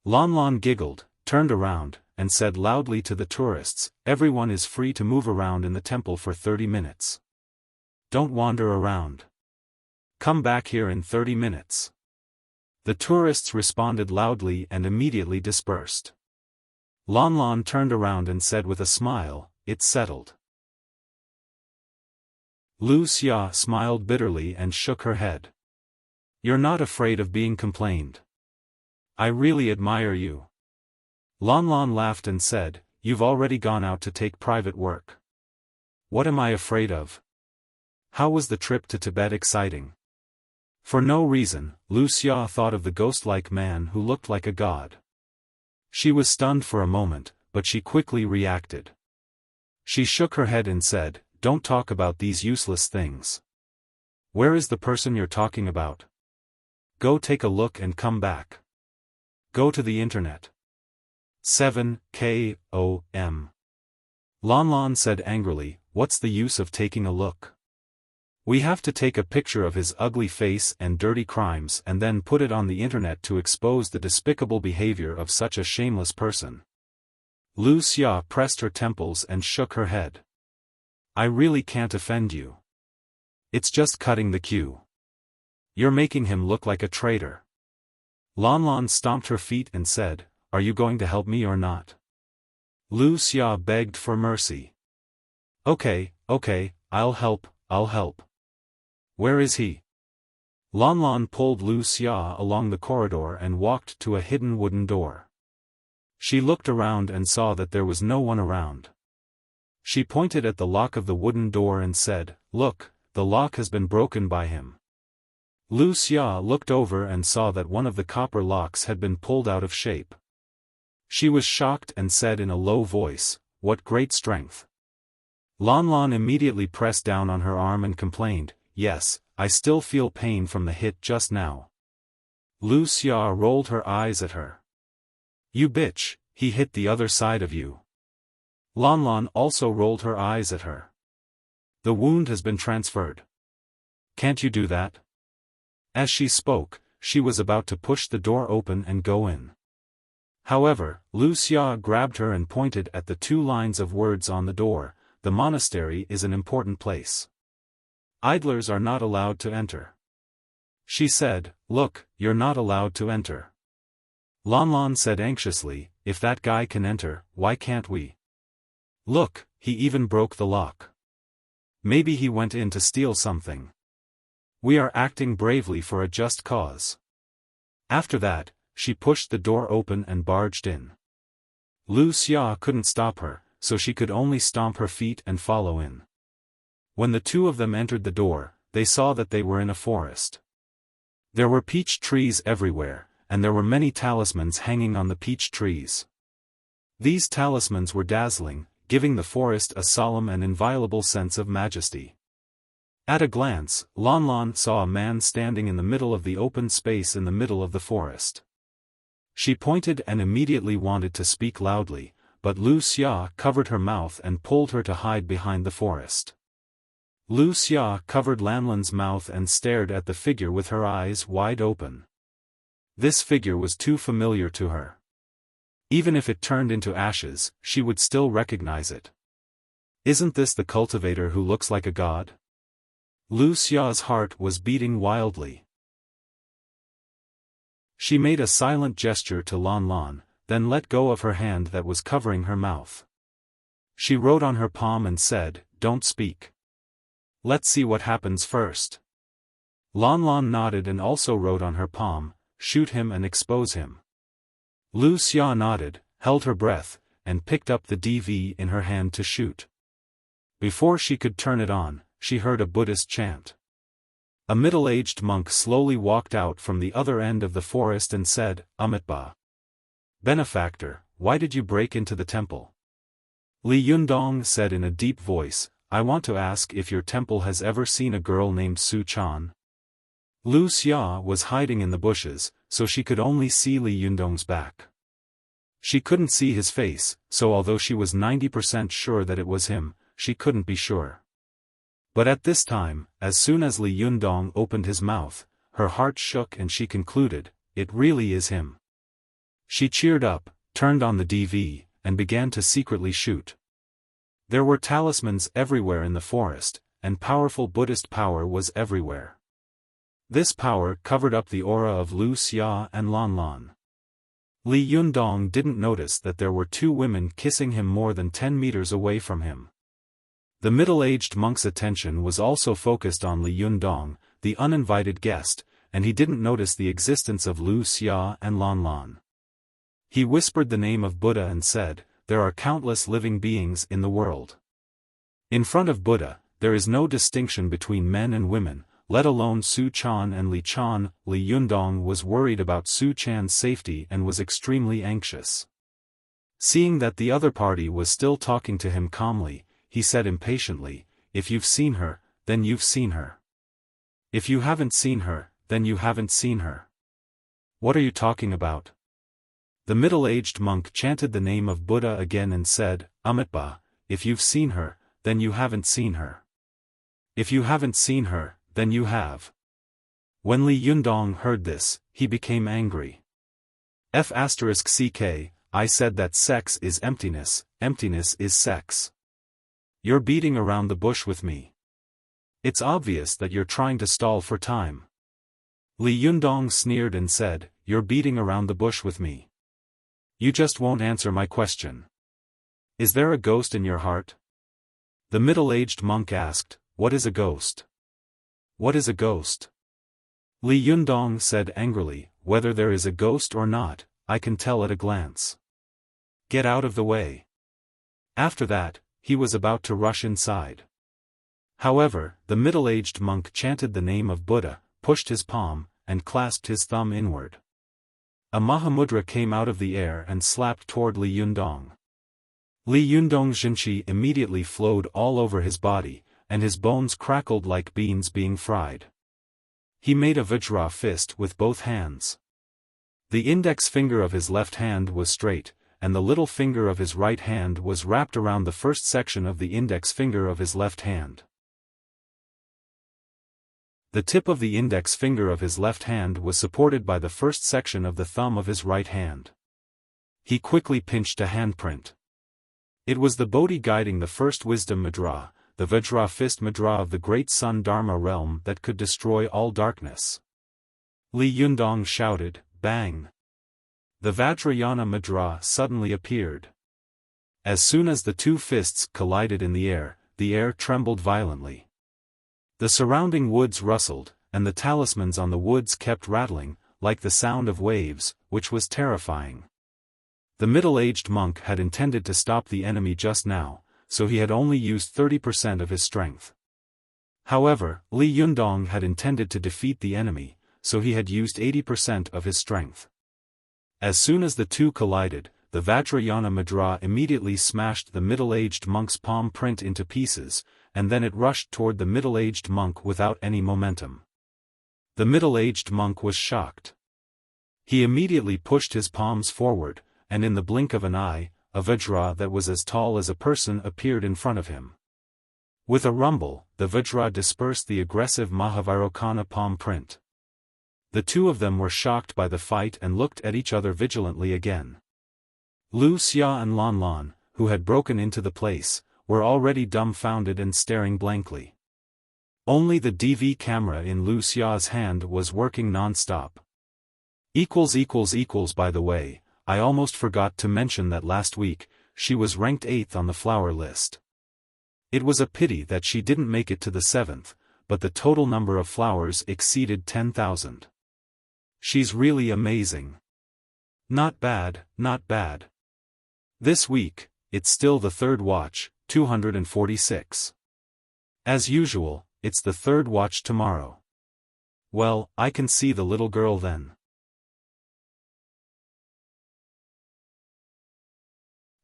Lan Lan giggled, turned around, and said loudly to the tourists, "Everyone is free to move around in the temple for 30 minutes. Don't wander around. Come back here in 30 minutes." The tourists responded loudly and immediately dispersed. Lan Lan turned around and said with a smile, "It's settled." Lu Xia smiled bitterly and shook her head. "You're not afraid of being complained. I really admire you." Lan Lan laughed and said, "You've already gone out to take private work. What am I afraid of? How was the trip to Tibet exciting?" For no reason, Lu Xia thought of the ghost-like man who looked like a god. She was stunned for a moment, but she quickly reacted. She shook her head and said, "Don't talk about these useless things. Where is the person you're talking about? Go take a look and come back. Go to the internet." 7 KOM. Lan Lan said angrily, "What's the use of taking a look? We have to take a picture of his ugly face and dirty crimes and then put it on the internet to expose the despicable behavior of such a shameless person." Lu Xia pressed her temples and shook her head. "I really can't offend you. It's just cutting the queue. You're making him look like a traitor." Lan Lan stomped her feet and said, "Are you going to help me or not?" Lu Xia begged for mercy. Okay, I'll help. Where is he?" Lan Lan pulled Lu Xia along the corridor and walked to a hidden wooden door. She looked around and saw that there was no one around. She pointed at the lock of the wooden door and said, "Look, the lock has been broken by him." Lu Xia looked over and saw that one of the copper locks had been pulled out of shape. She was shocked and said in a low voice, "What great strength." Lan Lan immediately pressed down on her arm and complained, "Yes, I still feel pain from the hit just now." Lu Xia rolled her eyes at her. "You bitch, he hit the other side of you." Lan Lan also rolled her eyes at her. "The wound has been transferred. Can't you do that?" As she spoke, she was about to push the door open and go in. However, Lu Xia grabbed her and pointed at the 2 lines of words on the door, "The monastery is an important place. Idlers are not allowed to enter." She said, "Look, you're not allowed to enter." Lan Lan said anxiously, "If that guy can enter, why can't we? Look, he even broke the lock. Maybe he went in to steal something. We are acting bravely for a just cause." After that, she pushed the door open and barged in. Lu Xia couldn't stop her, so she could only stomp her feet and follow in. When the 2 of them entered the door, they saw that they were in a forest. There were peach trees everywhere, and there were many talismans hanging on the peach trees. These talismans were dazzling, giving the forest a solemn and inviolable sense of majesty. At a glance, Lan Lan saw a man standing in the middle of the open space in the middle of the forest. She pointed and immediately wanted to speak loudly, but Lu Xia covered her mouth and pulled her to hide behind the forest. Lu Xia covered Lan Lan's mouth and stared at the figure with her eyes wide open. This figure was too familiar to her. Even if it turned into ashes, she would still recognize it. Isn't this the cultivator who looks like a god? Lu Xia's heart was beating wildly. She made a silent gesture to Lan Lan, then let go of her hand that was covering her mouth. She wrote on her palm and said, "Don't speak. Let's see what happens first." Lan Lan nodded and also wrote on her palm, "Shoot him and expose him." Lu Xia nodded, held her breath, and picked up the DV in her hand to shoot. Before she could turn it on, she heard a Buddhist chant. A middle-aged monk slowly walked out from the other end of the forest and said, "Amitabha. Benefactor, why did you break into the temple?" Li Yundong said in a deep voice, "I want to ask if your temple has ever seen a girl named Su Chan." Lu Xia was hiding in the bushes, so she could only see Li Yundong's back. She couldn't see his face, so although she was 90% sure that it was him, she couldn't be sure. But at this time, as soon as Li Yundong opened his mouth, her heart shook and she concluded, it really is him. She cheered up, turned on the DV, and began to secretly shoot. There were talismans everywhere in the forest, and powerful Buddhist power was everywhere. This power covered up the aura of Lu Xia and Lan Lan. Li Yundong didn't notice that there were two women kissing him more than 10 meters away from him. The middle-aged monk's attention was also focused on Li Yundong, the uninvited guest, and he didn't notice the existence of Lu Xia and Lan Lan. He whispered the name of Buddha and said, there are countless living beings in the world. In front of Buddha, there is no distinction between men and women, let alone Su Chan and Li Chan. Li Yundong was worried about Su Chan's safety and was extremely anxious. Seeing that the other party was still talking to him calmly, he said impatiently, if you've seen her, then you've seen her. If you haven't seen her, then you haven't seen her. What are you talking about? The middle-aged monk chanted the name of Buddha again and said, Amitabha, if you've seen her, then you haven't seen her. If you haven't seen her, then you have. When Li Yundong heard this, he became angry. F***ck, I said that sex is emptiness, emptiness is sex. You're beating around the bush with me. It's obvious that you're trying to stall for time. Li Yundong sneered and said, you're beating around the bush with me. You just won't answer my question. Is there a ghost in your heart? The middle-aged monk asked, what is a ghost? What is a ghost? Li Yundong said angrily, whether there is a ghost or not, I can tell at a glance. Get out of the way. After that, he was about to rush inside. However, the middle-aged monk chanted the name of Buddha, pushed his palm, and clasped his thumb inward. A Mahamudra came out of the air and slapped toward Li Yundong. Li Yundong's Jinqi immediately flowed all over his body, and his bones crackled like beans being fried. He made a Vajra fist with both hands. The index finger of his left hand was straight, and the little finger of his right hand was wrapped around the first section of the index finger of his left hand. The tip of the index finger of his left hand was supported by the first section of the thumb of his right hand. He quickly pinched a handprint. It was the Bodhi guiding the first wisdom mudra, the Vajra fist mudra of the great sun Dharma realm that could destroy all darkness. Li Yundong shouted, bang! The Vajrayana mudra suddenly appeared. As soon as the two fists collided in the air trembled violently. The surrounding woods rustled, and the talismans on the woods kept rattling, like the sound of waves, which was terrifying. The middle-aged monk had intended to stop the enemy just now, so he had only used 30% of his strength. However, Li Yundong had intended to defeat the enemy, so he had used 80% of his strength. As soon as the two collided, the Vajrayana mudra immediately smashed the middle-aged monk's palm print into pieces, and then it rushed toward the middle-aged monk without any momentum. The middle-aged monk was shocked. He immediately pushed his palms forward, and in the blink of an eye, a Vajra that was as tall as a person appeared in front of him. With a rumble, the Vajra dispersed the aggressive Mahavirokana palm print. The two of them were shocked by the fight and looked at each other vigilantly again. Lu Xia and Lan Lan, who had broken into the place, were already dumbfounded and staring blankly. Only the DV camera in Lu Xia's hand was working non-stop. By the way, I almost forgot to mention that last week, she was ranked 8th on the flower list. It was a pity that she didn't make it to the 7th, but the total number of flowers exceeded 10,000. She's really amazing. Not bad, not bad. This week, it's still the third watch, 246. As usual, it's the third watch tomorrow. Well, I can see the little girl then.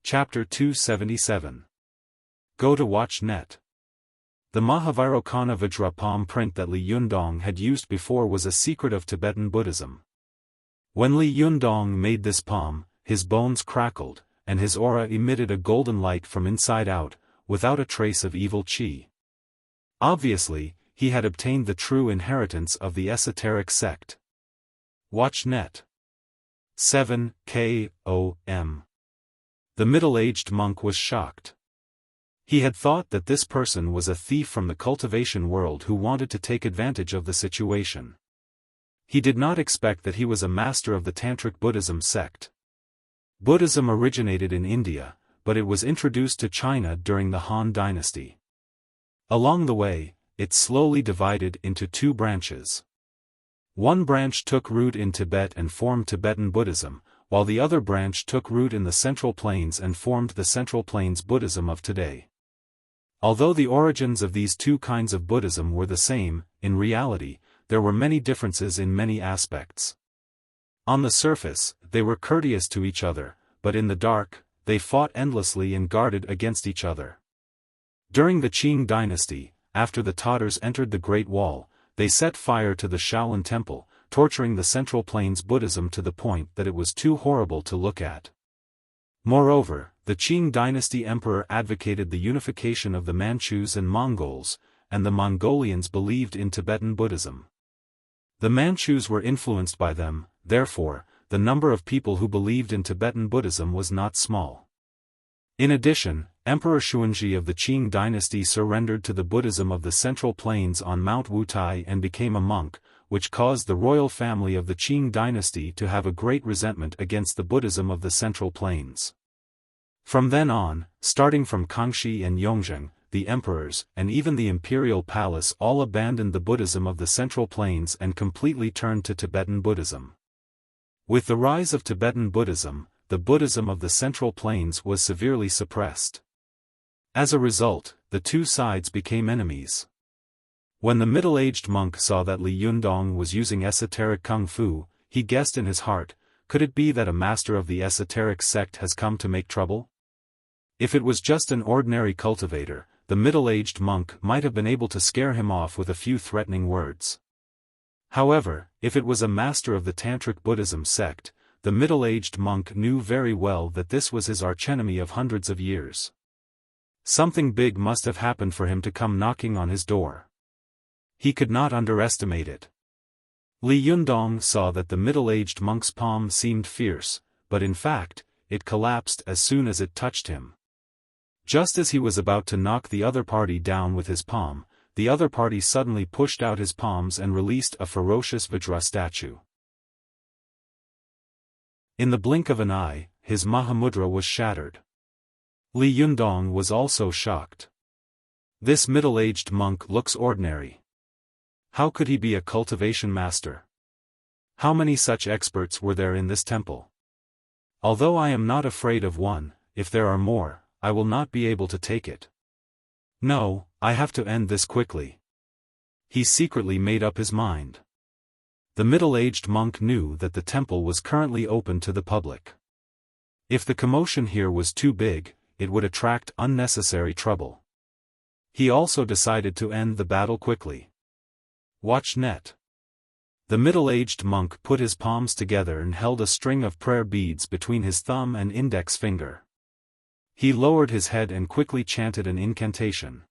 Chapter 277. Go to watch net. The Mahavirokana Vajra palm print that Li Yundong had used before was a secret of Tibetan Buddhism. When Li Yundong made this palm, his bones crackled, and his aura emitted a golden light from inside out, without a trace of evil qi. Obviously, he had obtained the true inheritance of the esoteric sect. Watch net. 7 KOM. The middle-aged monk was shocked. He had thought that this person was a thief from the cultivation world who wanted to take advantage of the situation. He did not expect that he was a master of the Tantric Buddhism sect. Buddhism originated in India, but it was introduced to China during the Han Dynasty. Along the way, it slowly divided into two branches. One branch took root in Tibet and formed Tibetan Buddhism, while the other branch took root in the Central Plains and formed the Central Plains Buddhism of today. Although the origins of these two kinds of Buddhism were the same, in reality, there were many differences in many aspects. On the surface, they were courteous to each other, but in the dark, they fought endlessly and guarded against each other. During the Qing dynasty, after the Tatars entered the Great Wall, they set fire to the Shaolin Temple, torturing the Central Plains Buddhism to the point that it was too horrible to look at. Moreover, the Qing dynasty emperor advocated the unification of the Manchus and Mongols, and the Mongolians believed in Tibetan Buddhism. The Manchus were influenced by them, therefore, the number of people who believed in Tibetan Buddhism was not small. In addition, Emperor Xuanzhi of the Qing dynasty surrendered to the Buddhism of the Central Plains on Mount Wutai and became a monk, which caused the royal family of the Qing dynasty to have a great resentment against the Buddhism of the Central Plains. From then on, starting from Kangxi and Yongzheng, the emperors, and even the imperial palace all abandoned the Buddhism of the Central Plains and completely turned to Tibetan Buddhism. With the rise of Tibetan Buddhism, the Buddhism of the Central Plains was severely suppressed. As a result, the two sides became enemies. When the middle-aged monk saw that Li Yundong was using esoteric kung fu, he guessed in his heart, could it be that a master of the esoteric sect has come to make trouble? If it was just an ordinary cultivator, the middle-aged monk might have been able to scare him off with a few threatening words. However, if it was a master of the Tantric Buddhism sect, the middle-aged monk knew very well that this was his archenemy of hundreds of years. Something big must have happened for him to come knocking on his door. He could not underestimate it. Li Yundong saw that the middle-aged monk's palm seemed fierce, but in fact, it collapsed as soon as it touched him. Just as he was about to knock the other party down with his palm, the other party suddenly pushed out his palms and released a ferocious Vajra statue. In the blink of an eye, his Mahamudra was shattered. Li Yundong was also shocked. This middle-aged monk looks ordinary. How could he be a cultivation master? How many such experts were there in this temple? Although I am not afraid of one, if there are more, I will not be able to take it. No, I have to end this quickly. He secretly made up his mind. The middle-aged monk knew that the temple was currently open to the public. If the commotion here was too big, it would attract unnecessary trouble. He also decided to end the battle quickly. Watch net. The middle-aged monk put his palms together and held a string of prayer beads between his thumb and index finger. He lowered his head and quickly chanted an incantation.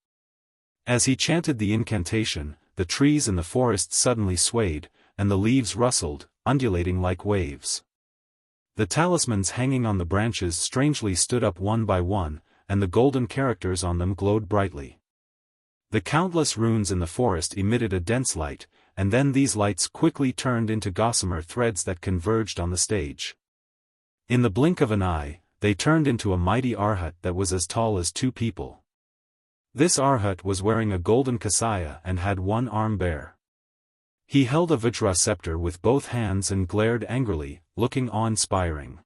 As he chanted the incantation, the trees in the forest suddenly swayed, and the leaves rustled, undulating like waves. The talismans hanging on the branches strangely stood up one by one, and the golden characters on them glowed brightly. The countless runes in the forest emitted a dense light, and then these lights quickly turned into gossamer threads that converged on the stage. In the blink of an eye, they turned into a mighty arhat that was as tall as two people. This arhat was wearing a golden kasaya and had one arm bare. He held a Vajra scepter with both hands and glared angrily, looking awe-inspiring.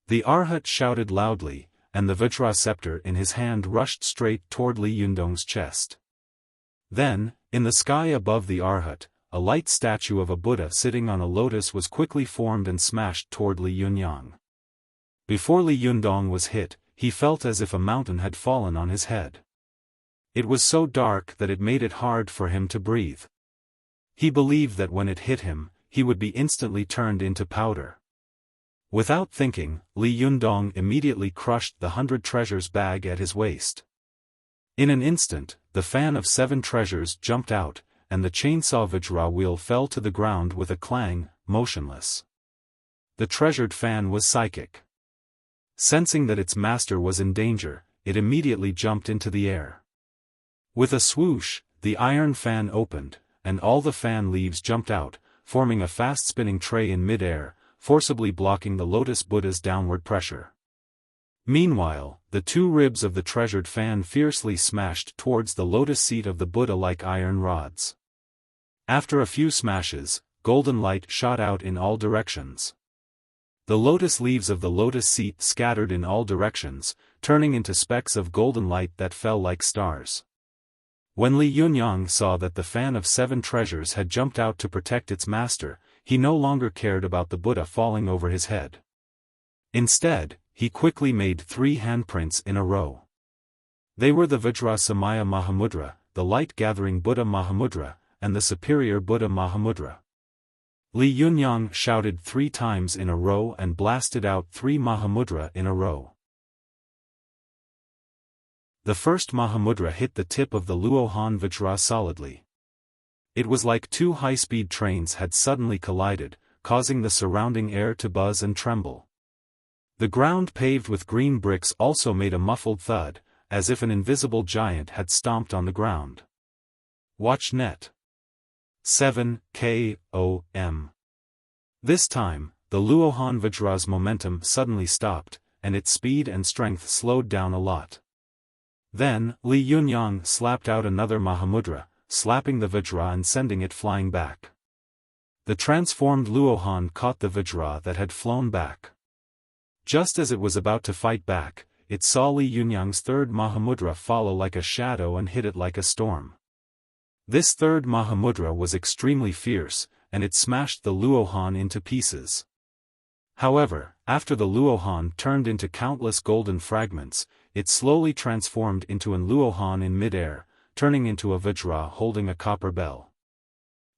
The arhat shouted loudly, and the Vajra scepter in his hand rushed straight toward Li Yundong's chest. Then, in the sky above the arhat, a light statue of a Buddha sitting on a lotus was quickly formed and smashed toward Li Yunyang. Before Li Yundong was hit, he felt as if a mountain had fallen on his head. It was so dark that it made it hard for him to breathe. He believed that when it hit him, he would be instantly turned into powder. Without thinking, Li Yundong immediately crushed the 100 treasures bag at his waist. In an instant, the fan of 7 treasures jumped out, and the chainsaw Vajra wheel fell to the ground with a clang, motionless. The treasured fan was psychic. Sensing that its master was in danger, it immediately jumped into the air. With a swoosh, the iron fan opened, and all the fan leaves jumped out, forming a fast-spinning tray in mid-air, forcibly blocking the Lotus Buddha's downward pressure. Meanwhile, the 2 ribs of the treasured fan fiercely smashed towards the lotus seat of the Buddha like iron rods. After a few smashes, golden light shot out in all directions. The lotus leaves of the lotus seat scattered in all directions, turning into specks of golden light that fell like stars. When Li Yunyang saw that the fan of 7 treasures had jumped out to protect its master, he no longer cared about the Buddha falling over his head. Instead, he quickly made 3 handprints in a row. They were the Vajra Samaya Mahamudra, the light-gathering Buddha Mahamudra, and the superior Buddha Mahamudra. Li Yunyang shouted 3 times in a row and blasted out 3 Mahamudra in a row. The first Mahamudra hit the tip of the Luohan Vajra solidly. It was like 2 high-speed trains had suddenly collided, causing the surrounding air to buzz and tremble. The ground paved with green bricks also made a muffled thud, as if an invisible giant had stomped on the ground. Watch net. 7 KOM. This time, the Luohan Vajra's momentum suddenly stopped, and its speed and strength slowed down a lot. Then, Li Yunyang slapped out another Mahamudra, slapping the Vajra and sending it flying back. The transformed Luohan caught the Vajra that had flown back. Just as it was about to fight back, it saw Li Yunyang's 3rd Mahamudra follow like a shadow and hit it like a storm. This 3rd Mahamudra was extremely fierce, and it smashed the Luohan into pieces. However, after the Luohan turned into countless golden fragments, it slowly transformed into an Luohan in mid-air, turning into a Vajra holding a copper bell.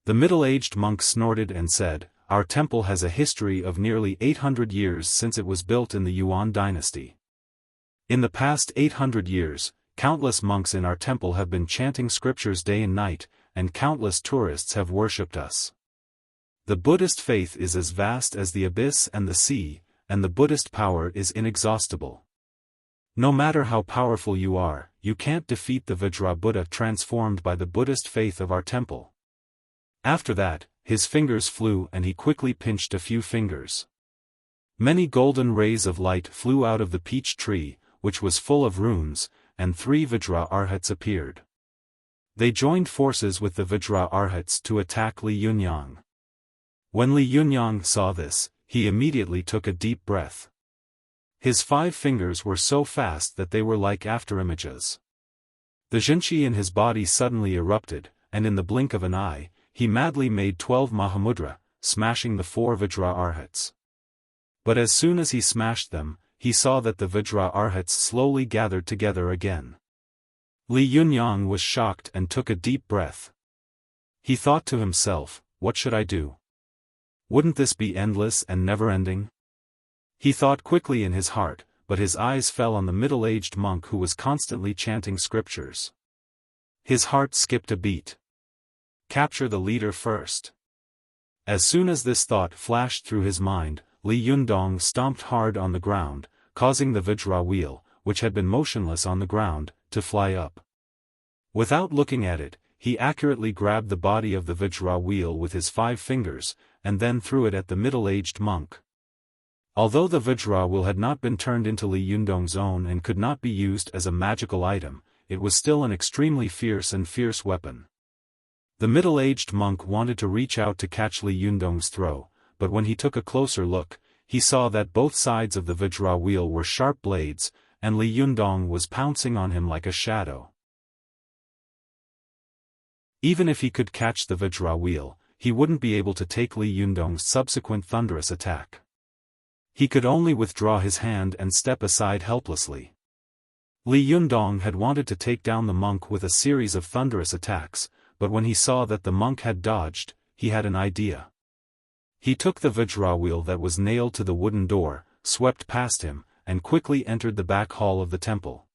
The middle-aged monk snorted and said, "Our temple has a history of nearly 800 years since it was built in the Yuan dynasty. In the past 800 years, countless monks in our temple have been chanting scriptures day and night, and countless tourists have worshipped us. The Buddhist faith is as vast as the abyss and the sea, and the Buddhist power is inexhaustible. No matter how powerful you are, you can't defeat the Vajra Buddha transformed by the Buddhist faith of our temple." After that, his fingers flew and he quickly pinched a few fingers. Many golden rays of light flew out of the peach tree, which was full of runes, and 3 Vajra Arhats appeared. They joined forces with the Vajra Arhats to attack Li Yunyang. When Li Yunyang saw this, he immediately took a deep breath. His 5 fingers were so fast that they were like afterimages. The Jinqi in his body suddenly erupted, and in the blink of an eye, he madly made 12 Mahamudra, smashing the 4 Vajra Arhats. But as soon as he smashed them, he saw that the Vajra Arhats slowly gathered together again. Li Yunyang was shocked and took a deep breath. He thought to himself, "What should I do? Wouldn't this be endless and never-ending?" He thought quickly in his heart, but his eyes fell on the middle-aged monk who was constantly chanting scriptures. His heart skipped a beat. Capture the leader first. As soon as this thought flashed through his mind, Li Yundong stomped hard on the ground, causing the Vajra wheel, which had been motionless on the ground, to fly up. Without looking at it, he accurately grabbed the body of the Vajra wheel with his 5 fingers, and then threw it at the middle-aged monk. Although the Vajra wheel had not been turned into Li Yundong's own and could not be used as a magical item, it was still an extremely fierce weapon. The middle-aged monk wanted to reach out to catch Li Yundong's throw, but when he took a closer look, he saw that both sides of the Vajra wheel were sharp blades, and Li Yundong was pouncing on him like a shadow. Even if he could catch the Vajra wheel, he wouldn't be able to take Li Yundong's subsequent thunderous attack. He could only withdraw his hand and step aside helplessly. Li Yundong had wanted to take down the monk with a series of thunderous attacks, but when he saw that the monk had dodged, he had an idea. He took the Vajra wheel that was nailed to the wooden door, swept past him, and quickly entered the back hall of the temple.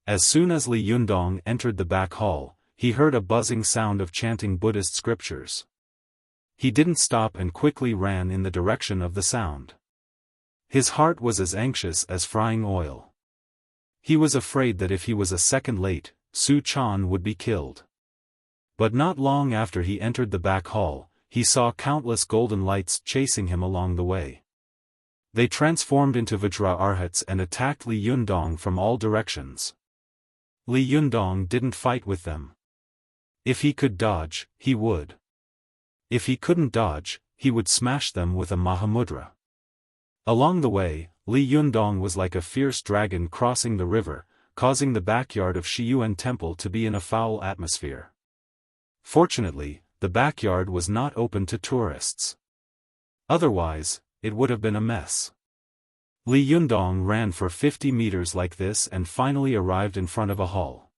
As soon as Li Yundong entered the back hall, he heard a buzzing sound of chanting Buddhist scriptures. He didn't stop and quickly ran in the direction of the sound. His heart was as anxious as frying oil. He was afraid that if he was a second late, Su Chan would be killed. But not long after he entered the back hall, he saw countless golden lights chasing him along the way. They transformed into Vajra Arhats and attacked Li Yundong from all directions. Li Yundong didn't fight with them. If he could dodge, he would. If he couldn't dodge, he would smash them with a Mahamudra. Along the way, Li Yundong was like a fierce dragon crossing the river, causing the backyard of Shiyuan Temple to be in a foul atmosphere. Fortunately, the backyard was not open to tourists. Otherwise, it would have been a mess. Li Yundong ran for 50 meters like this and finally arrived in front of a hall.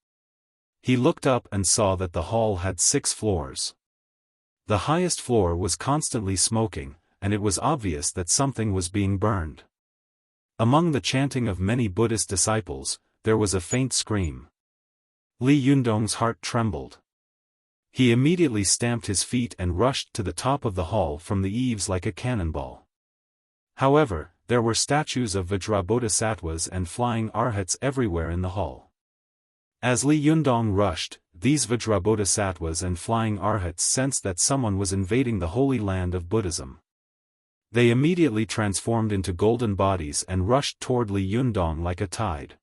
He looked up and saw that the hall had 6 floors. The highest floor was constantly smoking, and it was obvious that something was being burned. Among the chanting of many Buddhist disciples, there was a faint scream. Li Yundong's heart trembled. He immediately stamped his feet and rushed to the top of the hall from the eaves like a cannonball. However, there were statues of Vajra Bodhisattvas and flying arhats everywhere in the hall. As Li Yundong rushed, these Vajra Bodhisattvas and flying arhats sensed that someone was invading the holy land of Buddhism. They immediately transformed into golden bodies and rushed toward Li Yundong like a tide.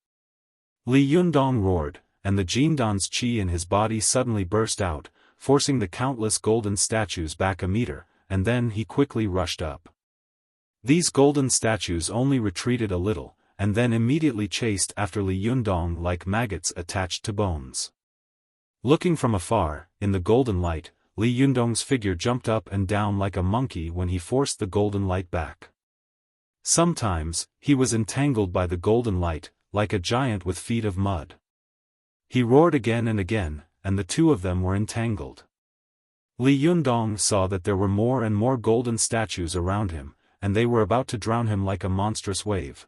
Li Yundong roared, and the Jindan's qi in his body suddenly burst out, forcing the countless golden statues back a meter, and then he quickly rushed up. These golden statues only retreated a little, and then immediately chased after Li Yundong like maggots attached to bones. Looking from afar, in the golden light, Li Yundong's figure jumped up and down like a monkey when he forced the golden light back. Sometimes, he was entangled by the golden light, like a giant with feet of mud. He roared again and again, and the two of them were entangled. Li Yundong saw that there were more and more golden statues around him, and they were about to drown him like a monstrous wave.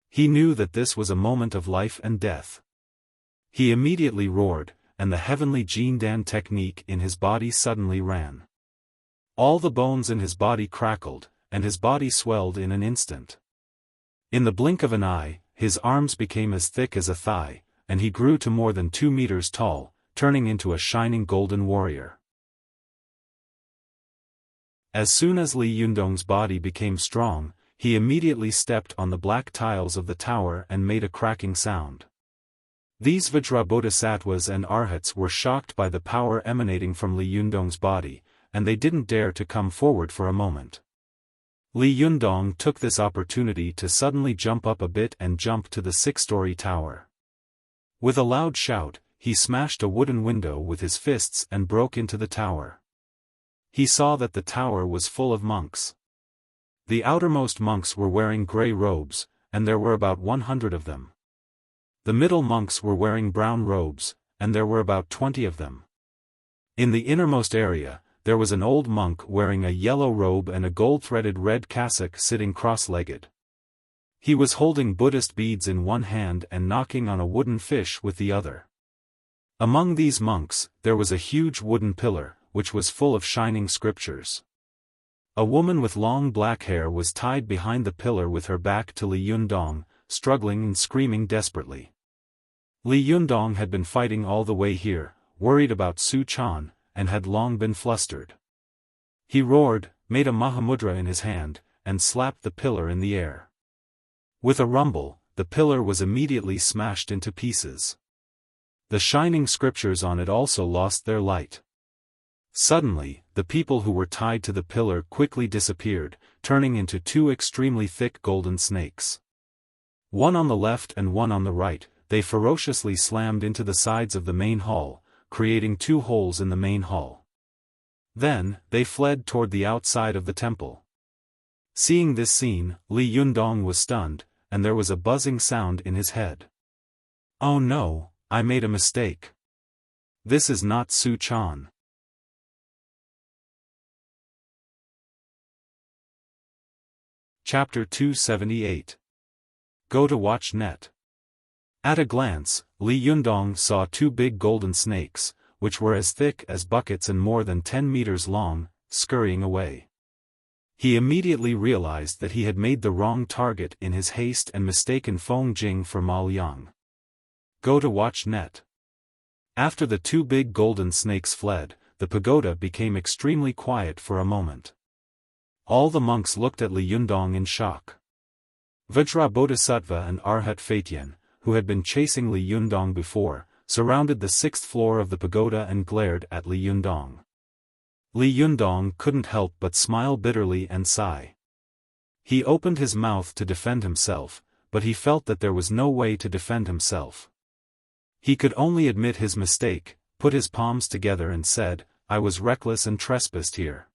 He knew that this was a moment of life and death. He immediately roared, and the heavenly Jindan technique in his body suddenly ran. All the bones in his body crackled, and his body swelled in an instant. In the blink of an eye, his arms became as thick as a thigh, and he grew to more than 2 meters tall, turning into a shining golden warrior. As soon as Li Yundong's body became strong, he immediately stepped on the black tiles of the tower and made a cracking sound. These Vajra Bodhisattvas and Arhats were shocked by the power emanating from Li Yundong's body, and they didn't dare to come forward for a moment. Li Yundong took this opportunity to suddenly jump up a bit and jump to the 6-story tower. With a loud shout, he smashed a wooden window with his fists and broke into the tower. He saw that the tower was full of monks. The outermost monks were wearing grey robes, and there were about 100 of them. The middle monks were wearing brown robes, and there were about 20 of them. In the innermost area, there was an old monk wearing a yellow robe and a gold-threaded red cassock sitting cross-legged. He was holding Buddhist beads in one hand and knocking on a wooden fish with the other. Among these monks, there was a huge wooden pillar, which was full of shining scriptures. A woman with long black hair was tied behind the pillar with her back to Li Yundong, struggling and screaming desperately. Li Yundong had been fighting all the way here, worried about Su Chan, and had long been flustered. He roared, made a Mahamudra in his hand, and slapped the pillar in the air. With a rumble, the pillar was immediately smashed into pieces. The shining scriptures on it also lost their light. Suddenly, the people who were tied to the pillar quickly disappeared, turning into 2 extremely thick golden snakes. One on the left and one on the right, they ferociously slammed into the sides of the main hall, creating 2 holes in the main hall. Then, they fled toward the outside of the temple. Seeing this scene, Li Yundong was stunned, and there was a buzzing sound in his head. "Oh no, I made a mistake. This is not Su Chan." Chapter 278. Go to watch net. At a glance, Li Yundong saw two big golden snakes, which were as thick as buckets and more than 10 meters long, scurrying away. He immediately realized that he had made the wrong target in his haste and mistaken Feng Jing for Ma Liang. Go to watch net. After the two big golden snakes fled, the pagoda became extremely quiet for a moment. All the monks looked at Li Yundong in shock. Vajra Bodhisattva and Arhat Phaetian, who had been chasing Li Yundong before, surrounded the 6th floor of the pagoda and glared at Li Yundong. Li Yundong couldn't help but smile bitterly and sigh. He opened his mouth to defend himself, but he felt that there was no way to defend himself. He could only admit his mistake, put his palms together and said, "I was reckless and trespassed here.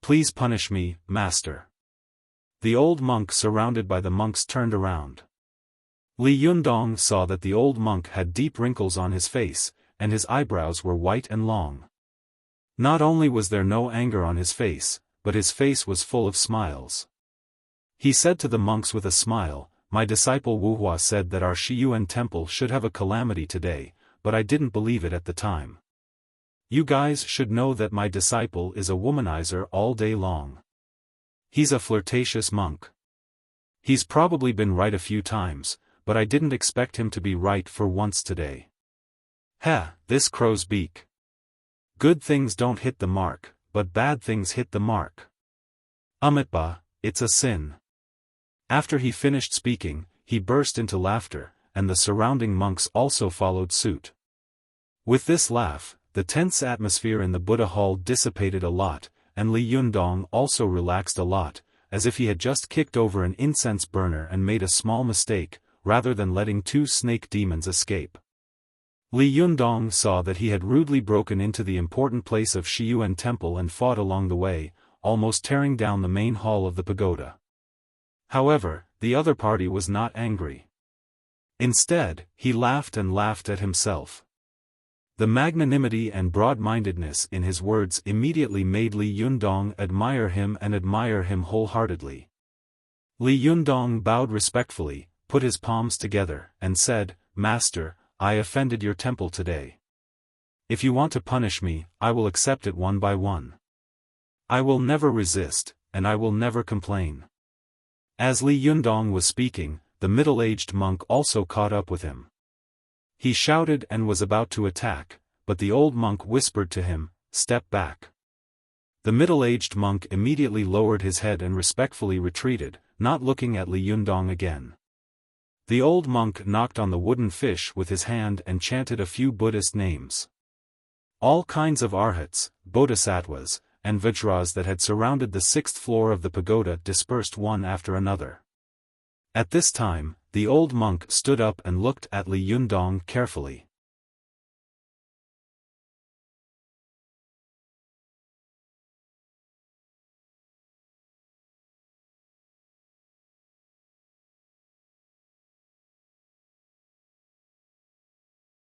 Please punish me, master." The old monk surrounded by the monks turned around. Li Yundong saw that the old monk had deep wrinkles on his face, and his eyebrows were white and long. Not only was there no anger on his face, but his face was full of smiles. He said to the monks with a smile, "My disciple Wuxia said that our Shiyuan temple should have a calamity today, but I didn't believe it at the time. You guys should know that my disciple is a womanizer all day long. He's a flirtatious monk. He's probably been right a few times, but I didn't expect him to be right for once today. Heh, this crow's beak. Good things don't hit the mark, but bad things hit the mark. Amitba, it's a sin." After he finished speaking, he burst into laughter, and the surrounding monks also followed suit. With this laugh, the tense atmosphere in the Buddha hall dissipated a lot, and Li Yundong also relaxed a lot, as if he had just kicked over an incense burner and made a small mistake, rather than letting two snake demons escape. Li Yundong saw that he had rudely broken into the important place of Shiyuan temple and fought along the way, almost tearing down the main hall of the pagoda. However, the other party was not angry. Instead, he laughed and laughed at himself. The magnanimity and broad-mindedness in his words immediately made Li Yundong admire him and admire him wholeheartedly. Li Yundong bowed respectfully, put his palms together, and said, "Master, I offended your temple today. If you want to punish me, I will accept it one by one. I will never resist, and I will never complain." As Li Yundong was speaking, the middle-aged monk also caught up with him. He shouted and was about to attack, but the old monk whispered to him, "Step back." The middle-aged monk immediately lowered his head and respectfully retreated, not looking at Li Yundong again. The old monk knocked on the wooden fish with his hand and chanted a few Buddhist names. All kinds of arhats, bodhisattvas, and vajras that had surrounded the 6th floor of the pagoda dispersed one after another. At this time, the old monk stood up and looked at Li Yundong carefully.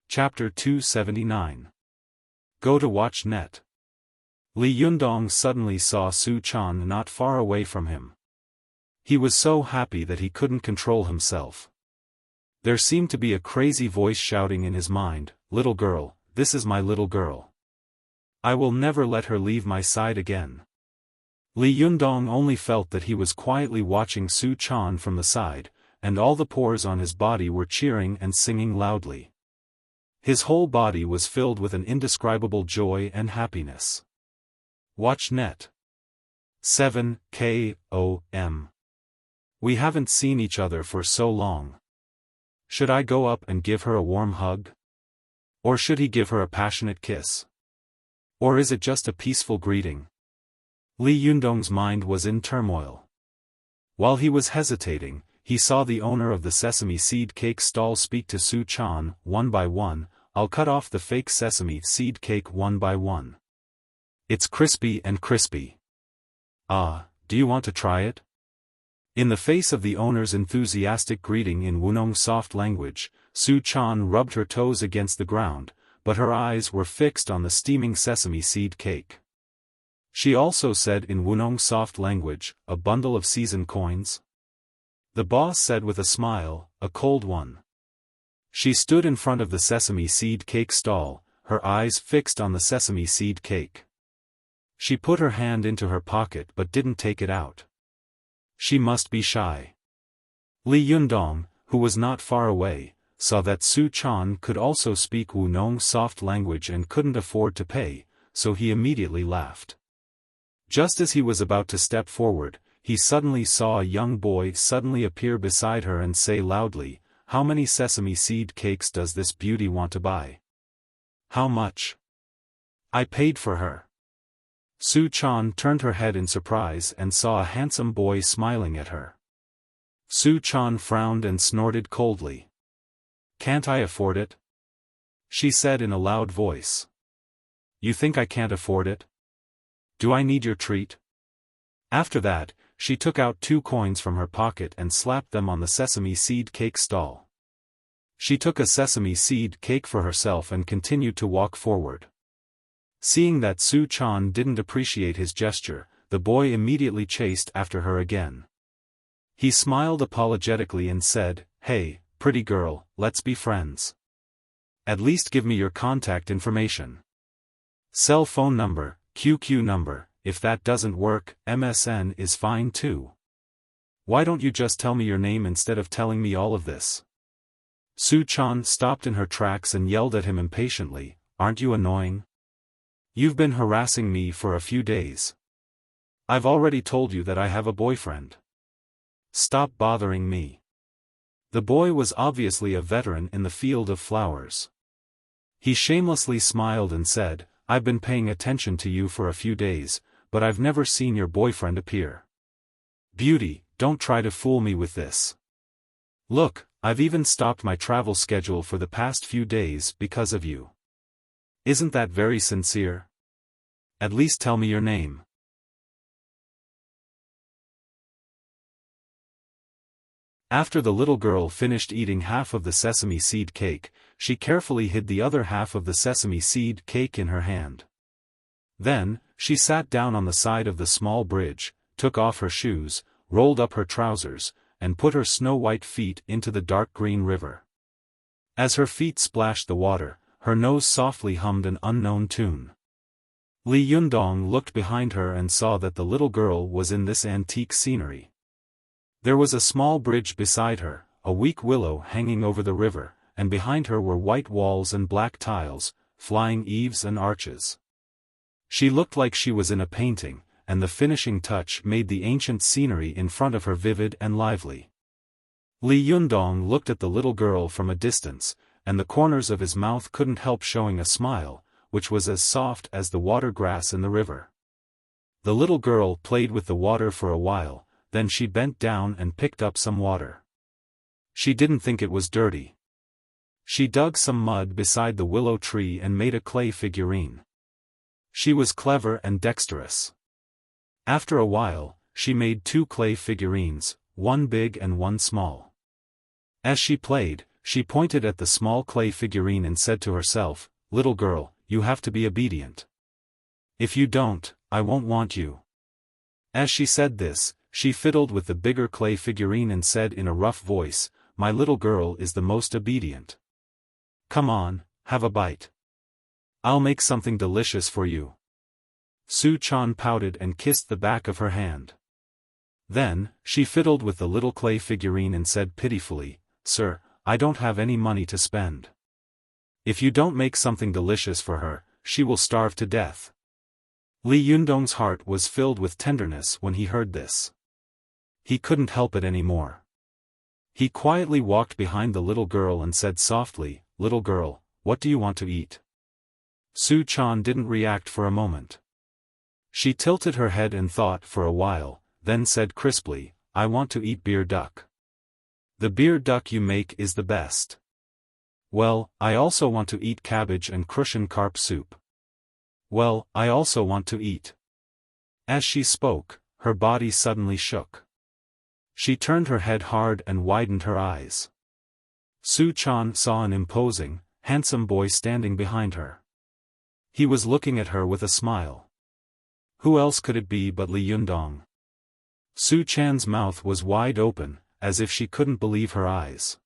Chapter 279. Go to watch net. Li Yundong suddenly saw Su Chan not far away from him. He was so happy that he couldn't control himself. There seemed to be a crazy voice shouting in his mind, "Little girl, this is my little girl. I will never let her leave my side again." Li Yundong only felt that he was quietly watching Su Chan from the side, and all the pores on his body were cheering and singing loudly. His whole body was filled with an indescribable joy and happiness. Watch net. 7 KOM. We haven't seen each other for so long. Should I go up and give her a warm hug? Or should he give her a passionate kiss? Or is it just a peaceful greeting? Li Yundong's mind was in turmoil. While he was hesitating, he saw the owner of the sesame seed cake stall speak to Su Chan, one by one, "I'll cut off the fake sesame seed cake one by one. It's crispy and crispy. Ah, do you want to try it?" In the face of the owner's enthusiastic greeting in Wunong's soft language, Su Chan rubbed her toes against the ground, but her eyes were fixed on the steaming sesame seed cake. She also said in Wunong soft language, a bundle of season coins? The boss said with a smile, a cold one. She stood in front of the sesame seed cake stall, her eyes fixed on the sesame seed cake. She put her hand into her pocket but didn't take it out. She must be shy. Li Yundong, who was not far away, saw that Su Chan could also speak Wunong soft language and couldn't afford to pay, so he immediately laughed. Just as he was about to step forward, he suddenly saw a young boy suddenly appear beside her and say loudly, "How many sesame seed cakes does this beauty want to buy?" "How much?" "I paid for her." Su Chan turned her head in surprise and saw a handsome boy smiling at her. Su Chan frowned and snorted coldly. "Can't I afford it?" she said in a loud voice. "You think I can't afford it? Do I need your treat?" After that, she took out 2 coins from her pocket and slapped them on the sesame seed cake stall. She took a sesame seed cake for herself and continued to walk forward. Seeing that Su Chan didn't appreciate his gesture, the boy immediately chased after her again. He smiled apologetically and said, "Hey, pretty girl, let's be friends. At least give me your contact information. Cell phone number, QQ number, if that doesn't work, MSN is fine too. Why don't you just tell me your name instead of telling me all of this?" Su Chan stopped in her tracks and yelled at him impatiently, "Aren't you annoying? You've been harassing me for a few days. I've already told you that I have a boyfriend. Stop bothering me." The boy was obviously a veteran in the field of flowers. He shamelessly smiled and said, "I've been paying attention to you for a few days, but I've never seen your boyfriend appear. Beauty, don't try to fool me with this. Look, I've even stopped my travel schedule for the past few days because of you. Isn't that very sincere? At least tell me your name." After the little girl finished eating half of the sesame seed cake, she carefully hid the other half of the sesame seed cake in her hand. Then, she sat down on the side of the small bridge, took off her shoes, rolled up her trousers, and put her snow-white feet into the dark green river. As her feet splashed the water, her nose softly hummed an unknown tune. Li Yundong looked behind her and saw that the little girl was in this antique scenery. There was a small bridge beside her, a weak willow hanging over the river, and behind her were white walls and black tiles, flying eaves and arches. She looked like she was in a painting, and the finishing touch made the ancient scenery in front of her vivid and lively. Li Yundong looked at the little girl from a distance, and the corners of his mouth couldn't help showing a smile, which was as soft as the water grass in the river. The little girl played with the water for a while, then she bent down and picked up some water. She didn't think it was dirty. She dug some mud beside the willow tree and made a clay figurine. She was clever and dexterous. After a while, she made 2 clay figurines, one big and one small. As she played, she pointed at the small clay figurine and said to herself, "Little girl, you have to be obedient. If you don't, I won't want you." As she said this, she fiddled with the bigger clay figurine and said in a rough voice, "My little girl is the most obedient. Come on, have a bite. I'll make something delicious for you." Su Chan pouted and kissed the back of her hand. Then, she fiddled with the little clay figurine and said pitifully, "Sir, I don't have any money to spend. If you don't make something delicious for her, she will starve to death." Li Yundong's heart was filled with tenderness when he heard this. He couldn't help it anymore. He quietly walked behind the little girl and said softly, "Little girl, what do you want to eat?" Su Chan didn't react for a moment. She tilted her head and thought for a while, then said crisply, "I want to eat beer duck. The beer duck you make is the best. Well, I also want to eat cabbage and crucian carp soup. Well, I also want to eat." As she spoke, her body suddenly shook. She turned her head hard and widened her eyes. Su Chan saw an imposing, handsome boy standing behind her. He was looking at her with a smile. Who else could it be but Li Yundong? Su Chan's mouth was wide open, as if she couldn't believe her eyes.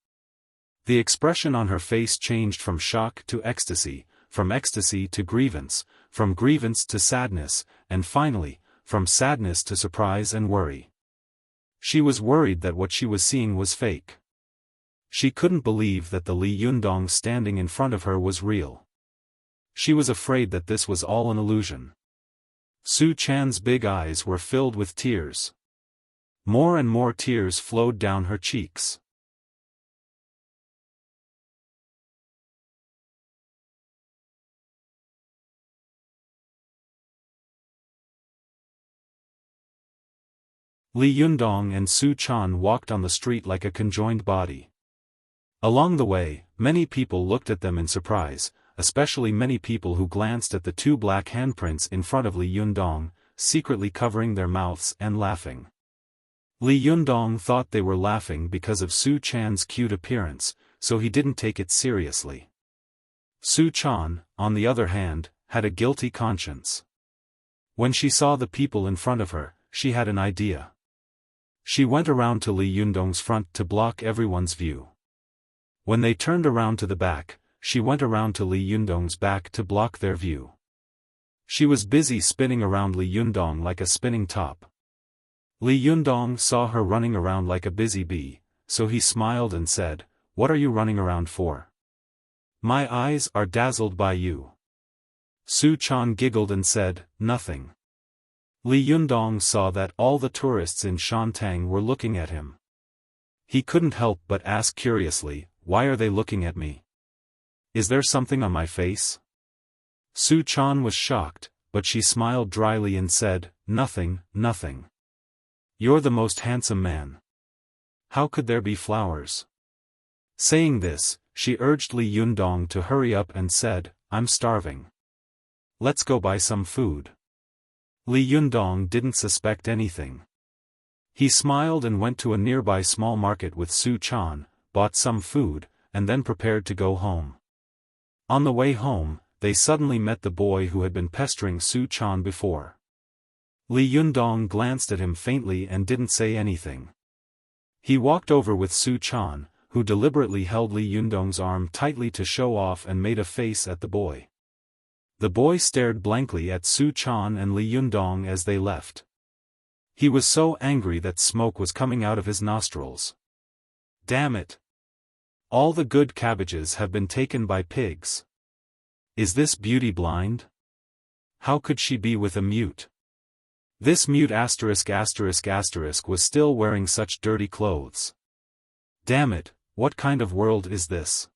The expression on her face changed from shock to ecstasy, from ecstasy to grievance, from grievance to sadness, and finally, from sadness to surprise and worry. She was worried that what she was seeing was fake. She couldn't believe that the Li Yundong standing in front of her was real. She was afraid that this was all an illusion. Su Chan's big eyes were filled with tears. More and more tears flowed down her cheeks. Li Yundong and Su Chan walked on the street like a conjoined body. Along the way, many people looked at them in surprise, especially many people who glanced at the two black handprints in front of Li Yundong, secretly covering their mouths and laughing. Li Yundong thought they were laughing because of Su Chan's cute appearance, so he didn't take it seriously. Su Chan, on the other hand, had a guilty conscience. When she saw the people in front of her, she had an idea. She went around to Li Yundong's front to block everyone's view. When they turned around to the back, she went around to Li Yundong's back to block their view. She was busy spinning around Li Yundong like a spinning top. Li Yundong saw her running around like a busy bee, so he smiled and said, "What are you running around for?" "My eyes are dazzled by you." Su Chan giggled and said, "Nothing." Li Yundong saw that all the tourists in Shantang were looking at him. He couldn't help but ask curiously, "Why are they looking at me? Is there something on my face?" Su Chan was shocked, but she smiled dryly and said, "Nothing, nothing. You're the most handsome man. How could there be flowers?" Saying this, she urged Li Yundong to hurry up and said, "I'm starving. Let's go buy some food." Li Yundong didn't suspect anything. He smiled and went to a nearby small market with Su Chan, bought some food, and then prepared to go home. On the way home, they suddenly met the boy who had been pestering Su Chan before. Li Yundong glanced at him faintly and didn't say anything. He walked over with Su Chan, who deliberately held Li Yundong's arm tightly to show off and made a face at the boy. The boy stared blankly at Su Chan and Li Yundong as they left. He was so angry that smoke was coming out of his nostrils. "Damn it! All the good cabbages have been taken by pigs. Is this beauty blind? How could she be with a mute? This mute **** was still wearing such dirty clothes. Damn it, what kind of world is this?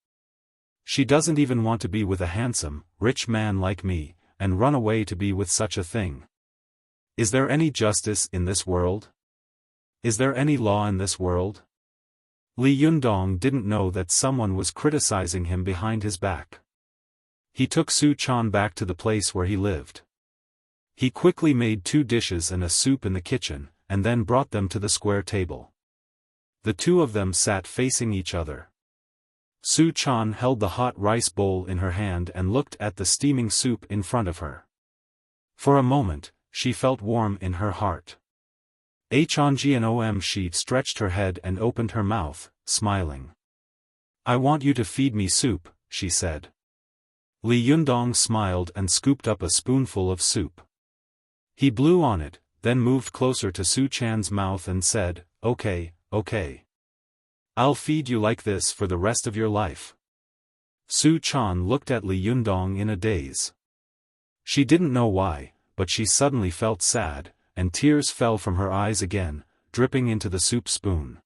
She doesn't even want to be with a handsome, rich man like me, and run away to be with such a thing. Is there any justice in this world? Is there any law in this world?" Li Yundong didn't know that someone was criticizing him behind his back. He took Su Chan back to the place where he lived. He quickly made 2 dishes and a soup in the kitchen, and then brought them to the square table. The two of them sat facing each other. Su Chan held the hot rice bowl in her hand and looked at the steaming soup in front of her. For a moment, she felt warm in her heart. She stretched her head and opened her mouth, smiling. "I want you to feed me soup," she said. Li Yundong smiled and scooped up a spoonful of soup. He blew on it, then moved closer to Su Chan's mouth and said, "Okay, okay. I'll feed you like this for the rest of your life." Su Chan looked at Li Yundong in a daze. She didn't know why, but she suddenly felt sad, and tears fell from her eyes again, dripping into the soup spoon.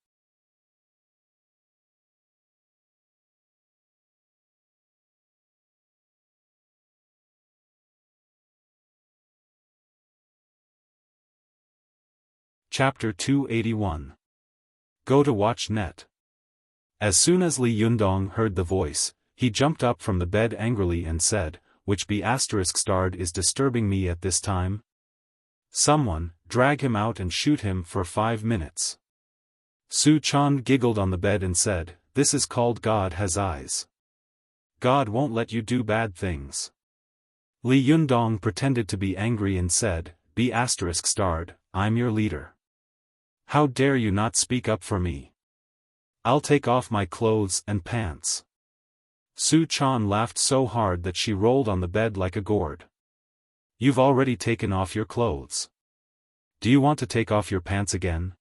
Chapter 281. Go to watch net. As soon as Li Yundong heard the voice, he jumped up from the bed angrily and said, "Which B** is disturbing me at this time? Someone, drag him out and shoot him for 5 minutes." Su Chan giggled on the bed and said, "This is called God has eyes. God won't let you do bad things." Li Yundong pretended to be angry and said, be asterisk starred, I'm your leader. How dare you not speak up for me? I'll take off my clothes and pants. Su Chan laughed so hard that she rolled on the bed like a gourd. You've already taken off your clothes. Do you want to take off your pants again?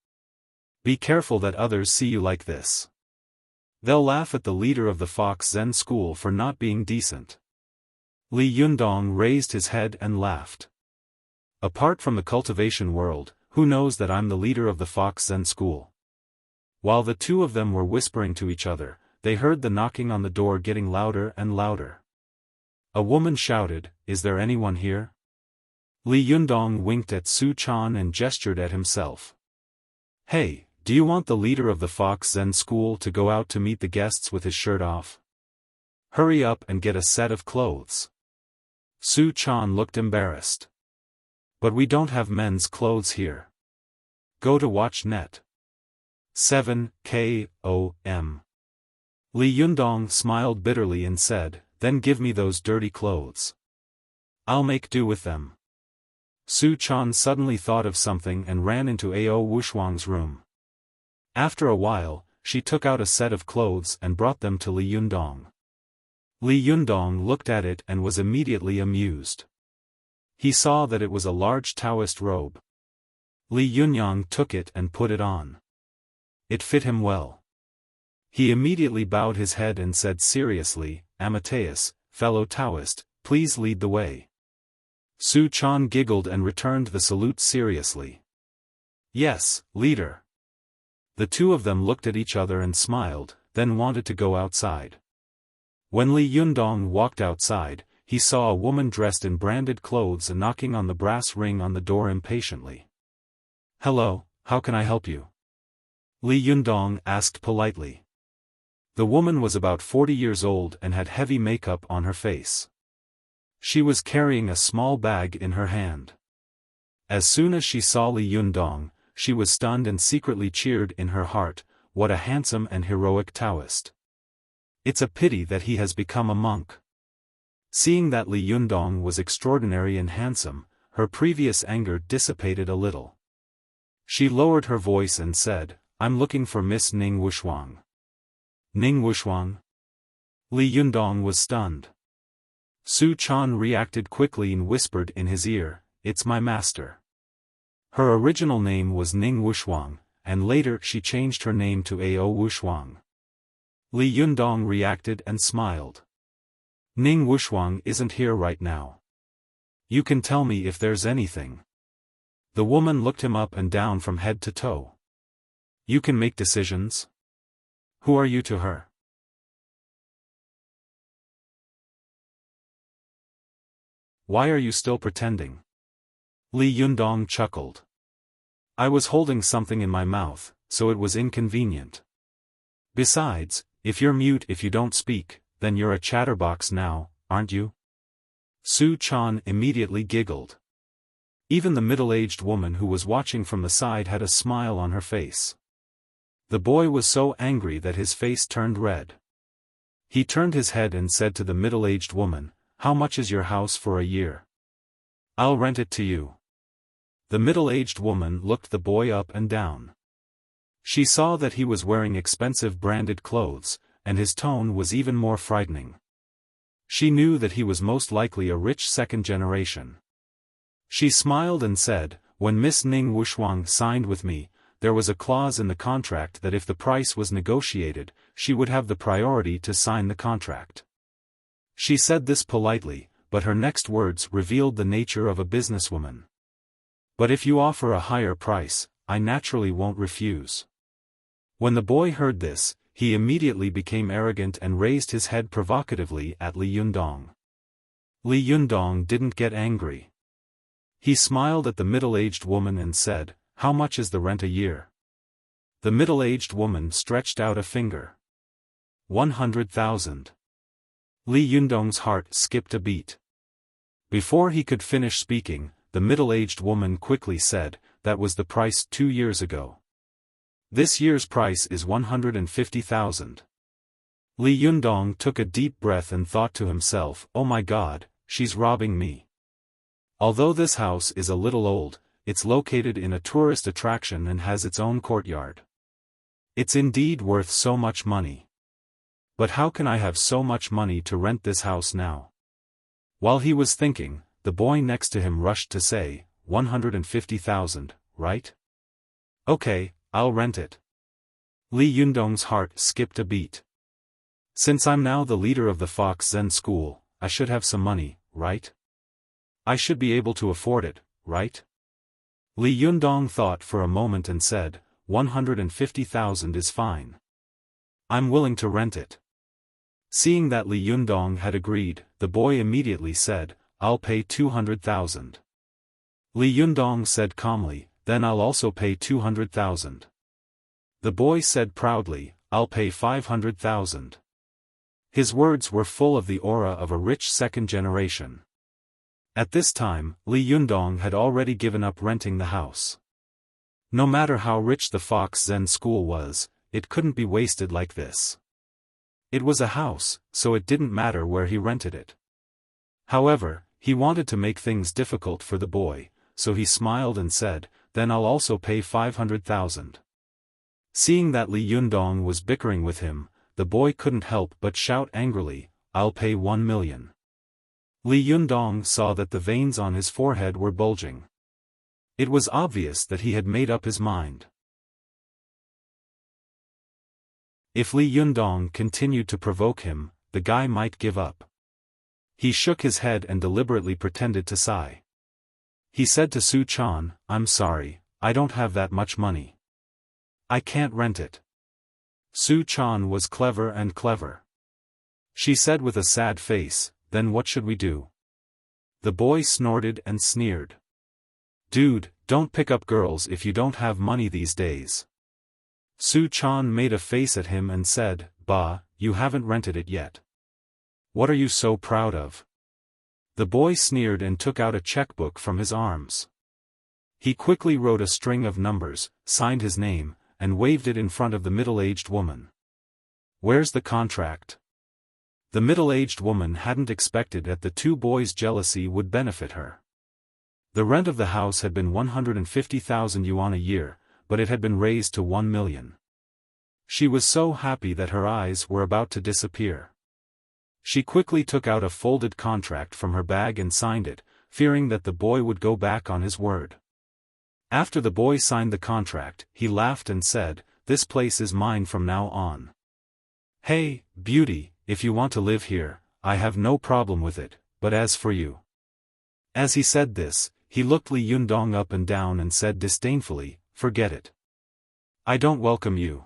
Be careful that others see you like this. They'll laugh at the leader of the Fox Zen school for not being decent. Li Yundong raised his head and laughed. Apart from the cultivation world, who knows that I'm the leader of the Fox Zen school? While the two of them were whispering to each other, they heard the knocking on the door getting louder and louder. A woman shouted, "Is there anyone here?" Li Yundong winked at Su Chan and gestured at himself. Hey, do you want the leader of the Fox Zen school to go out to meet the guests with his shirt off? Hurry up and get a set of clothes. Su Chan looked embarrassed. But we don't have men's clothes here. Go to watch net. 7 KOM. Li Yundong smiled bitterly and said, then give me those dirty clothes. I'll make do with them. Su Chan suddenly thought of something and ran into Ao Wushuang's room. After a while, she took out a set of clothes and brought them to Li Yundong. Li Yundong looked at it and was immediately amused. He saw that it was a large Taoist robe. Li Yunyang took it and put it on. It fit him well. He immediately bowed his head and said seriously, Amateus, fellow Taoist, please lead the way. Su Chan giggled and returned the salute seriously. Yes, leader. The two of them looked at each other and smiled, then wanted to go outside. When Li Yundong walked outside, he saw a woman dressed in branded clothes and knocking on the brass ring on the door impatiently. Hello, how can I help you? Li Yundong asked politely. The woman was about 40 years old and had heavy makeup on her face. She was carrying a small bag in her hand. As soon as she saw Li Yundong, she was stunned and secretly cheered in her heart, what a handsome and heroic Taoist. It's a pity that he has become a monk. Seeing that Li Yundong was extraordinary and handsome, her previous anger dissipated a little. She lowered her voice and said, I'm looking for Miss Ning Wushuang. Ning Wushuang? Li Yundong was stunned. Su Chan reacted quickly and whispered in his ear, it's my master. Her original name was Ning Wushuang, and later she changed her name to Ao Wushuang. Li Yundong reacted and smiled. Ning Wushuang isn't here right now. You can tell me if there's anything. The woman looked him up and down from head to toe. You can make decisions? Who are you to her? Why are you still pretending? Li Yundong chuckled. I was holding something in my mouth, so it was inconvenient. Besides, if you're mute if you don't speak, then you're a chatterbox now, aren't you? Su Chan immediately giggled. Even the middle-aged woman who was watching from the side had a smile on her face. The boy was so angry that his face turned red. He turned his head and said to the middle-aged woman, how much is your house for a year? I'll rent it to you. The middle-aged woman looked the boy up and down. She saw that he was wearing expensive branded clothes, and his tone was even more frightening. She knew that he was most likely a rich second generation. She smiled and said, when Miss Ning Wushuang signed with me, there was a clause in the contract that if the price was negotiated, she would have the priority to sign the contract. She said this politely, but her next words revealed the nature of a businesswoman. But if you offer a higher price, I naturally won't refuse. When the boy heard this, he immediately became arrogant and raised his head provocatively at Li Yundong. Li Yundong didn't get angry. He smiled at the middle-aged woman and said, how much is the rent a year? The middle-aged woman stretched out a finger. 100,000. Li Yundong's heart skipped a beat. Before he could finish speaking, the middle-aged woman quickly said, that was the price 2 years ago. This year's price is 150,000. Li Yundong took a deep breath and thought to himself, oh my God, she's robbing me. Although this house is a little old, it's located in a tourist attraction and has its own courtyard. It's indeed worth so much money. But how can I have so much money to rent this house now? While he was thinking, the boy next to him rushed to say, 150,000, right? Okay, I'll rent it. Li Yundong's heart skipped a beat. Since I'm now the leader of the Fox Zen school, I should have some money, right? I should be able to afford it, right? Li Yundong thought for a moment and said, 150,000 is fine. I'm willing to rent it. Seeing that Li Yundong had agreed, the boy immediately said, I'll pay 200,000. Li Yundong said calmly, then I'll also pay 200,000. The boy said proudly, I'll pay 500,000. His words were full of the aura of a rich second generation. At this time, Li Yundong had already given up renting the house. No matter how rich the Fox Zen school was, it couldn't be wasted like this. It was a house, so it didn't matter where he rented it. However, he wanted to make things difficult for the boy, so he smiled and said, then I'll also pay 500,000. Seeing that Li Yundong was bickering with him, the boy couldn't help but shout angrily, I'll pay 1 million. Li Yundong saw that the veins on his forehead were bulging. It was obvious that he had made up his mind. If Li Yundong continued to provoke him, the guy might give up. He shook his head and deliberately pretended to sigh. He said to Su Chan, I'm sorry, I don't have that much money. I can't rent it. Su Chan was clever and clever. She said with a sad face, then what should we do? The boy snorted and sneered. Dude, don't pick up girls if you don't have money these days. Su Chan made a face at him and said, Bah, you haven't rented it yet. What are you so proud of? The boy sneered and took out a checkbook from his arms. He quickly wrote a string of numbers, signed his name, and waved it in front of the middle-aged woman. Where's the contract? The middle-aged woman hadn't expected that the two boys' jealousy would benefit her. The rent of the house had been 150,000 yuan a year, but it had been raised to 1 million. She was so happy that her eyes were about to disappear. She quickly took out a folded contract from her bag and signed it, fearing that the boy would go back on his word. After the boy signed the contract, he laughed and said, This place is mine from now on. Hey, beauty, if you want to live here, I have no problem with it, but as for you. As he said this, he looked Li Yundong up and down and said disdainfully, Forget it. I don't welcome you.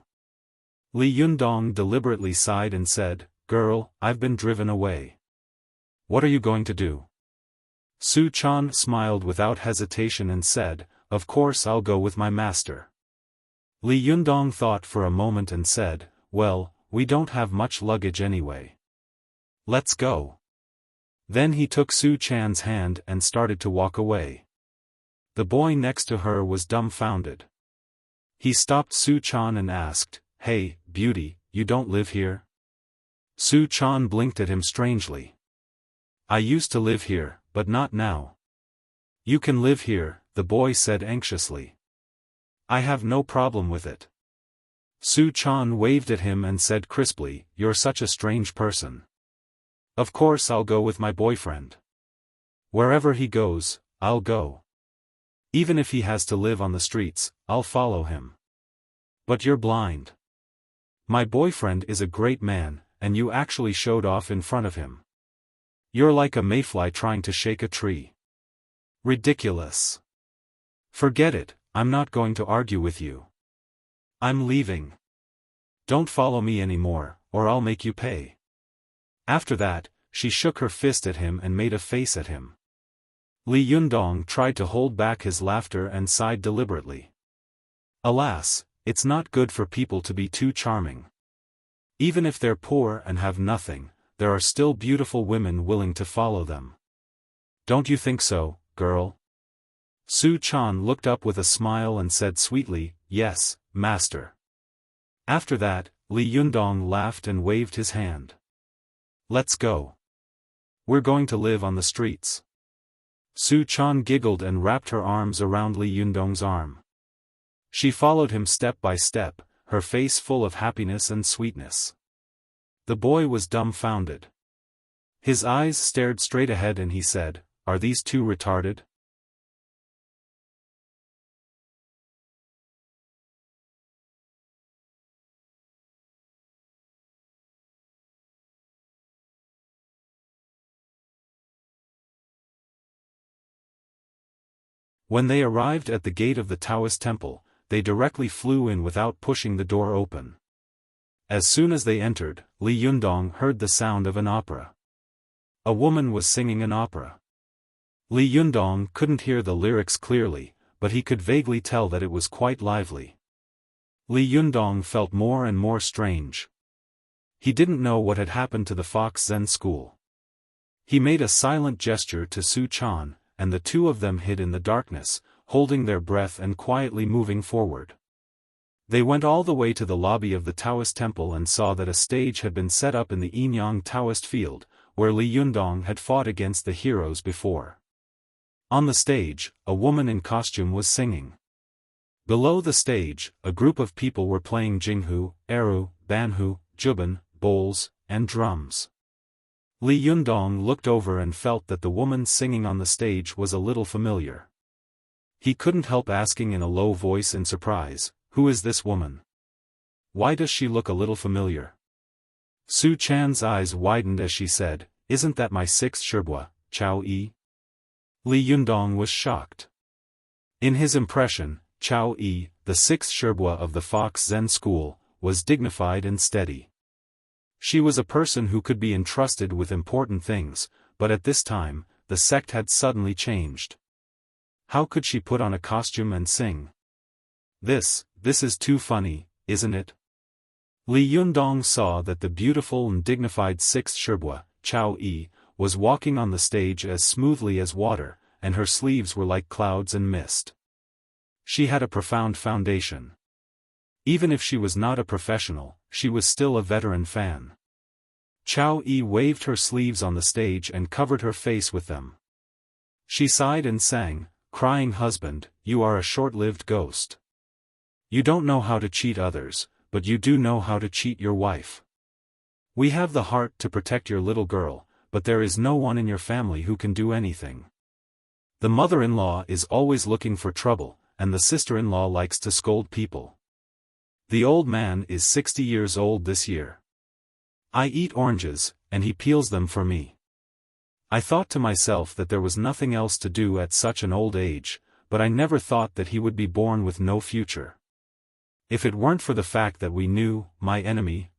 Li Yundong deliberately sighed and said, Girl, I've been driven away. What are you going to do? Su Chan smiled without hesitation and said, Of course I'll go with my master. Li Yundong thought for a moment and said, Well, we don't have much luggage anyway. Let's go. Then he took Su Chan's hand and started to walk away. The boy next to her was dumbfounded. He stopped Su Chan and asked, Hey, beauty, you don't live here? Su Chan blinked at him strangely. I used to live here, but not now. You can live here, the boy said anxiously. I have no problem with it. Su Chan waved at him and said crisply, You're such a strange person. Of course I'll go with my boyfriend. Wherever he goes, I'll go. Even if he has to live on the streets, I'll follow him. But you're blind. My boyfriend is a great man, and you actually showed off in front of him. You're like a mayfly trying to shake a tree. Ridiculous. Forget it, I'm not going to argue with you. I'm leaving. Don't follow me anymore, or I'll make you pay. After that, she shook her fist at him and made a face at him. Li Yundong tried to hold back his laughter and sighed deliberately. Alas, it's not good for people to be too charming. Even if they're poor and have nothing, there are still beautiful women willing to follow them. Don't you think so, girl? Su Chan looked up with a smile and said sweetly, Yes, master. After that, Li Yundong laughed and waved his hand. Let's go. We're going to live on the streets. Su Chan giggled and wrapped her arms around Li Yundong's arm. She followed him step by step, her face full of happiness and sweetness. The boy was dumbfounded. His eyes stared straight ahead and he said, "Are these two retarded?" When they arrived at the gate of the Taoist temple, they directly flew in without pushing the door open. As soon as they entered, Li Yundong heard the sound of an opera. A woman was singing an opera. Li Yundong couldn't hear the lyrics clearly, but he could vaguely tell that it was quite lively. Li Yundong felt more and more strange. He didn't know what had happened to the Fox Zen school. He made a silent gesture to Su Chan, and the two of them hid in the darkness, holding their breath and quietly moving forward. They went all the way to the lobby of the Taoist temple and saw that a stage had been set up in the Yinyang Taoist field, where Li Yundong had fought against the heroes before. On the stage, a woman in costume was singing. Below the stage, a group of people were playing jinghu, erhu, banhu, juban, bowls, and drums. Li Yundong looked over and felt that the woman singing on the stage was a little familiar. He couldn't help asking in a low voice in surprise, "Who is this woman? Why does she look a little familiar?" Su Chan's eyes widened as she said, "Isn't that my sixth Shibwa, Chao Yi?" Li Yundong was shocked. In his impression, Chao Yi, the sixth Shibwa of the Fox Zen school, was dignified and steady. She was a person who could be entrusted with important things, but at this time, the sect had suddenly changed. How could she put on a costume and sing? This is too funny, isn't it? Li Yundong saw that the beautiful and dignified sixth Shibwa, Chao Yi, was walking on the stage as smoothly as water, and her sleeves were like clouds and mist. She had a profound foundation. Even if she was not a professional, she was still a veteran fan. Chao Yi waved her sleeves on the stage and covered her face with them. She sighed and sang, "Crying husband, you are a short-lived ghost. You don't know how to cheat others, but you do know how to cheat your wife. We have the heart to protect your little girl, but there is no one in your family who can do anything. The mother-in-law is always looking for trouble, and the sister-in-law likes to scold people. The old man is 60 years old this year. I eat oranges, and he peels them for me. I thought to myself that there was nothing else to do at such an old age, but I never thought that he would be born with no future. If it weren't for the fact that we knew, my enemy.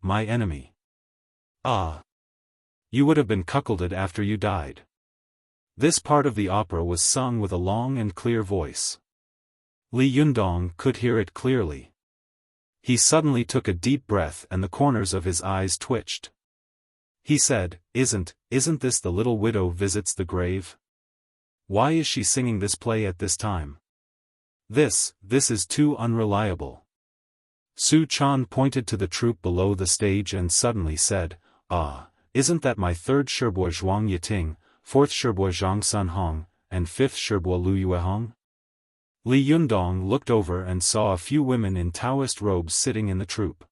Ah! You would have been cuckolded after you died." This part of the opera was sung with a long and clear voice. Li Yundong could hear it clearly. He suddenly took a deep breath and the corners of his eyes twitched. He said, Isn't this the little widow visits the grave? Why is she singing this play at this time? This is too unreliable." Su Chan pointed to the troupe below the stage and suddenly said, "Ah, isn't that my third Shibwa Zhuang Yiting, fourth Shibwa Zhang Sun Hong, and fifth Shibwa Lu Yuehong?" Li Yundong looked over and saw a few women in Taoist robes sitting in the troupe.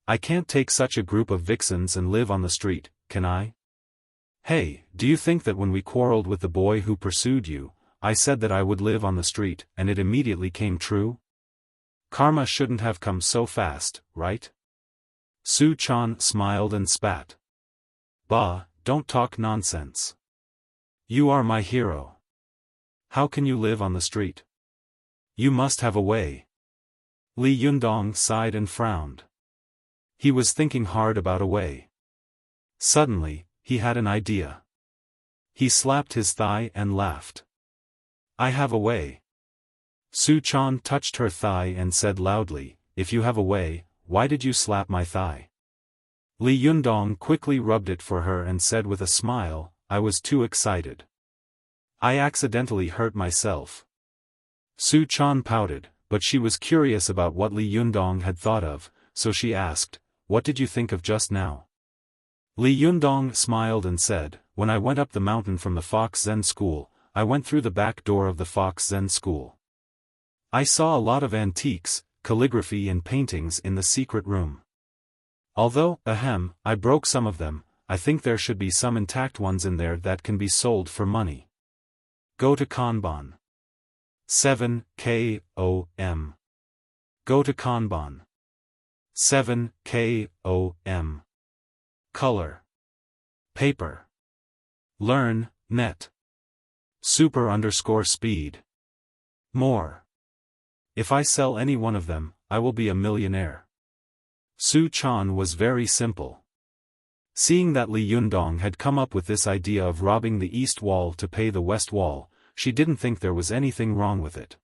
I can't take such a group of vixens and live on the street, can I? Hey, do you think that when we quarreled with the boy who pursued you, I said that I would live on the street and it immediately came true? Karma shouldn't have come so fast, right? Su Chan smiled and spat. Bah, don't talk nonsense. You are my hero. How can you live on the street? You must have a way. Li Yundong sighed and frowned. He was thinking hard about a way. Suddenly, he had an idea. He slapped his thigh and laughed. I have a way. Su Chan touched her thigh and said loudly, if you have a way, why did you slap my thigh? Li Yundong quickly rubbed it for her and said with a smile, I was too excited. I accidentally hurt myself. Su Chan pouted, but she was curious about what Li Yundong had thought of, so she asked, what did you think of just now? Li Yundong smiled and said, when I went up the mountain from the Fox Zen school, I went through the back door of the Fox Zen school. I saw a lot of antiques, calligraphy and paintings in the secret room. Although, I broke some of them, I think there should be some intact ones in there that can be sold for money. Go to Kanban. 7 KOM. Go to Kanban. 7 KOM. Color. Paper. Learn, net. Super_speed. More. If I sell any one of them, I will be a millionaire. Su Chan was very simple. Seeing that Li Yundong had come up with this idea of robbing the east wall to pay the west wall, she didn't think there was anything wrong with it.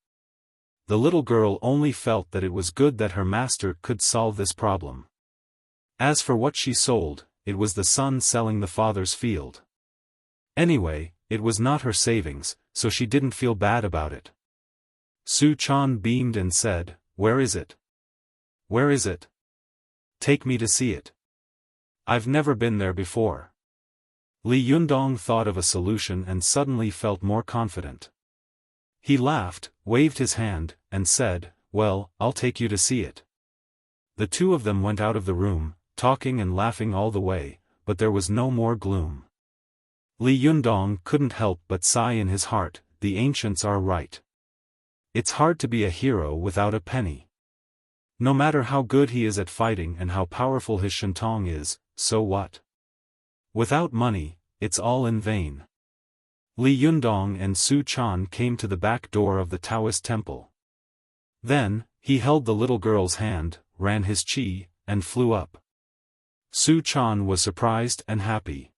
The little girl only felt that it was good that her master could solve this problem. As for what she sold, it was the son selling the father's field. Anyway, it was not her savings, so she didn't feel bad about it. Su Chan beamed and said, where is it? Where is it? Take me to see it. I've never been there before. Li Yundong thought of a solution and suddenly felt more confident. He laughed, waved his hand, and said, well, I'll take you to see it. The two of them went out of the room, talking and laughing all the way, but there was no more gloom. Li Yundong couldn't help but sigh in his heart, the ancients are right. It's hard to be a hero without a penny. No matter how good he is at fighting and how powerful his shentong is, so what? Without money, it's all in vain. Li Yundong and Su Chan came to the back door of the Taoist temple. Then, he held the little girl's hand, ran his qi, and flew up. Su Chan was surprised and happy.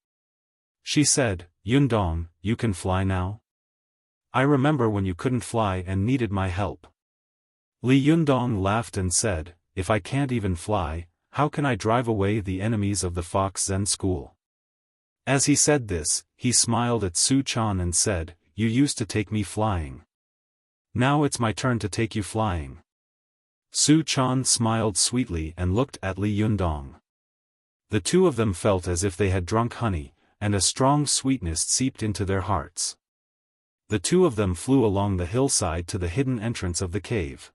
She said, Yundong, you can fly now? I remember when you couldn't fly and needed my help. Li Yundong laughed and said, if I can't even fly, how can I drive away the enemies of the Fox Zen school? As he said this, he smiled at Su Chan and said, you used to take me flying. Now it's my turn to take you flying. Su Chan smiled sweetly and looked at Li Yundong. The two of them felt as if they had drunk honey, and a strong sweetness seeped into their hearts. The two of them flew along the hillside to the hidden entrance of the cave.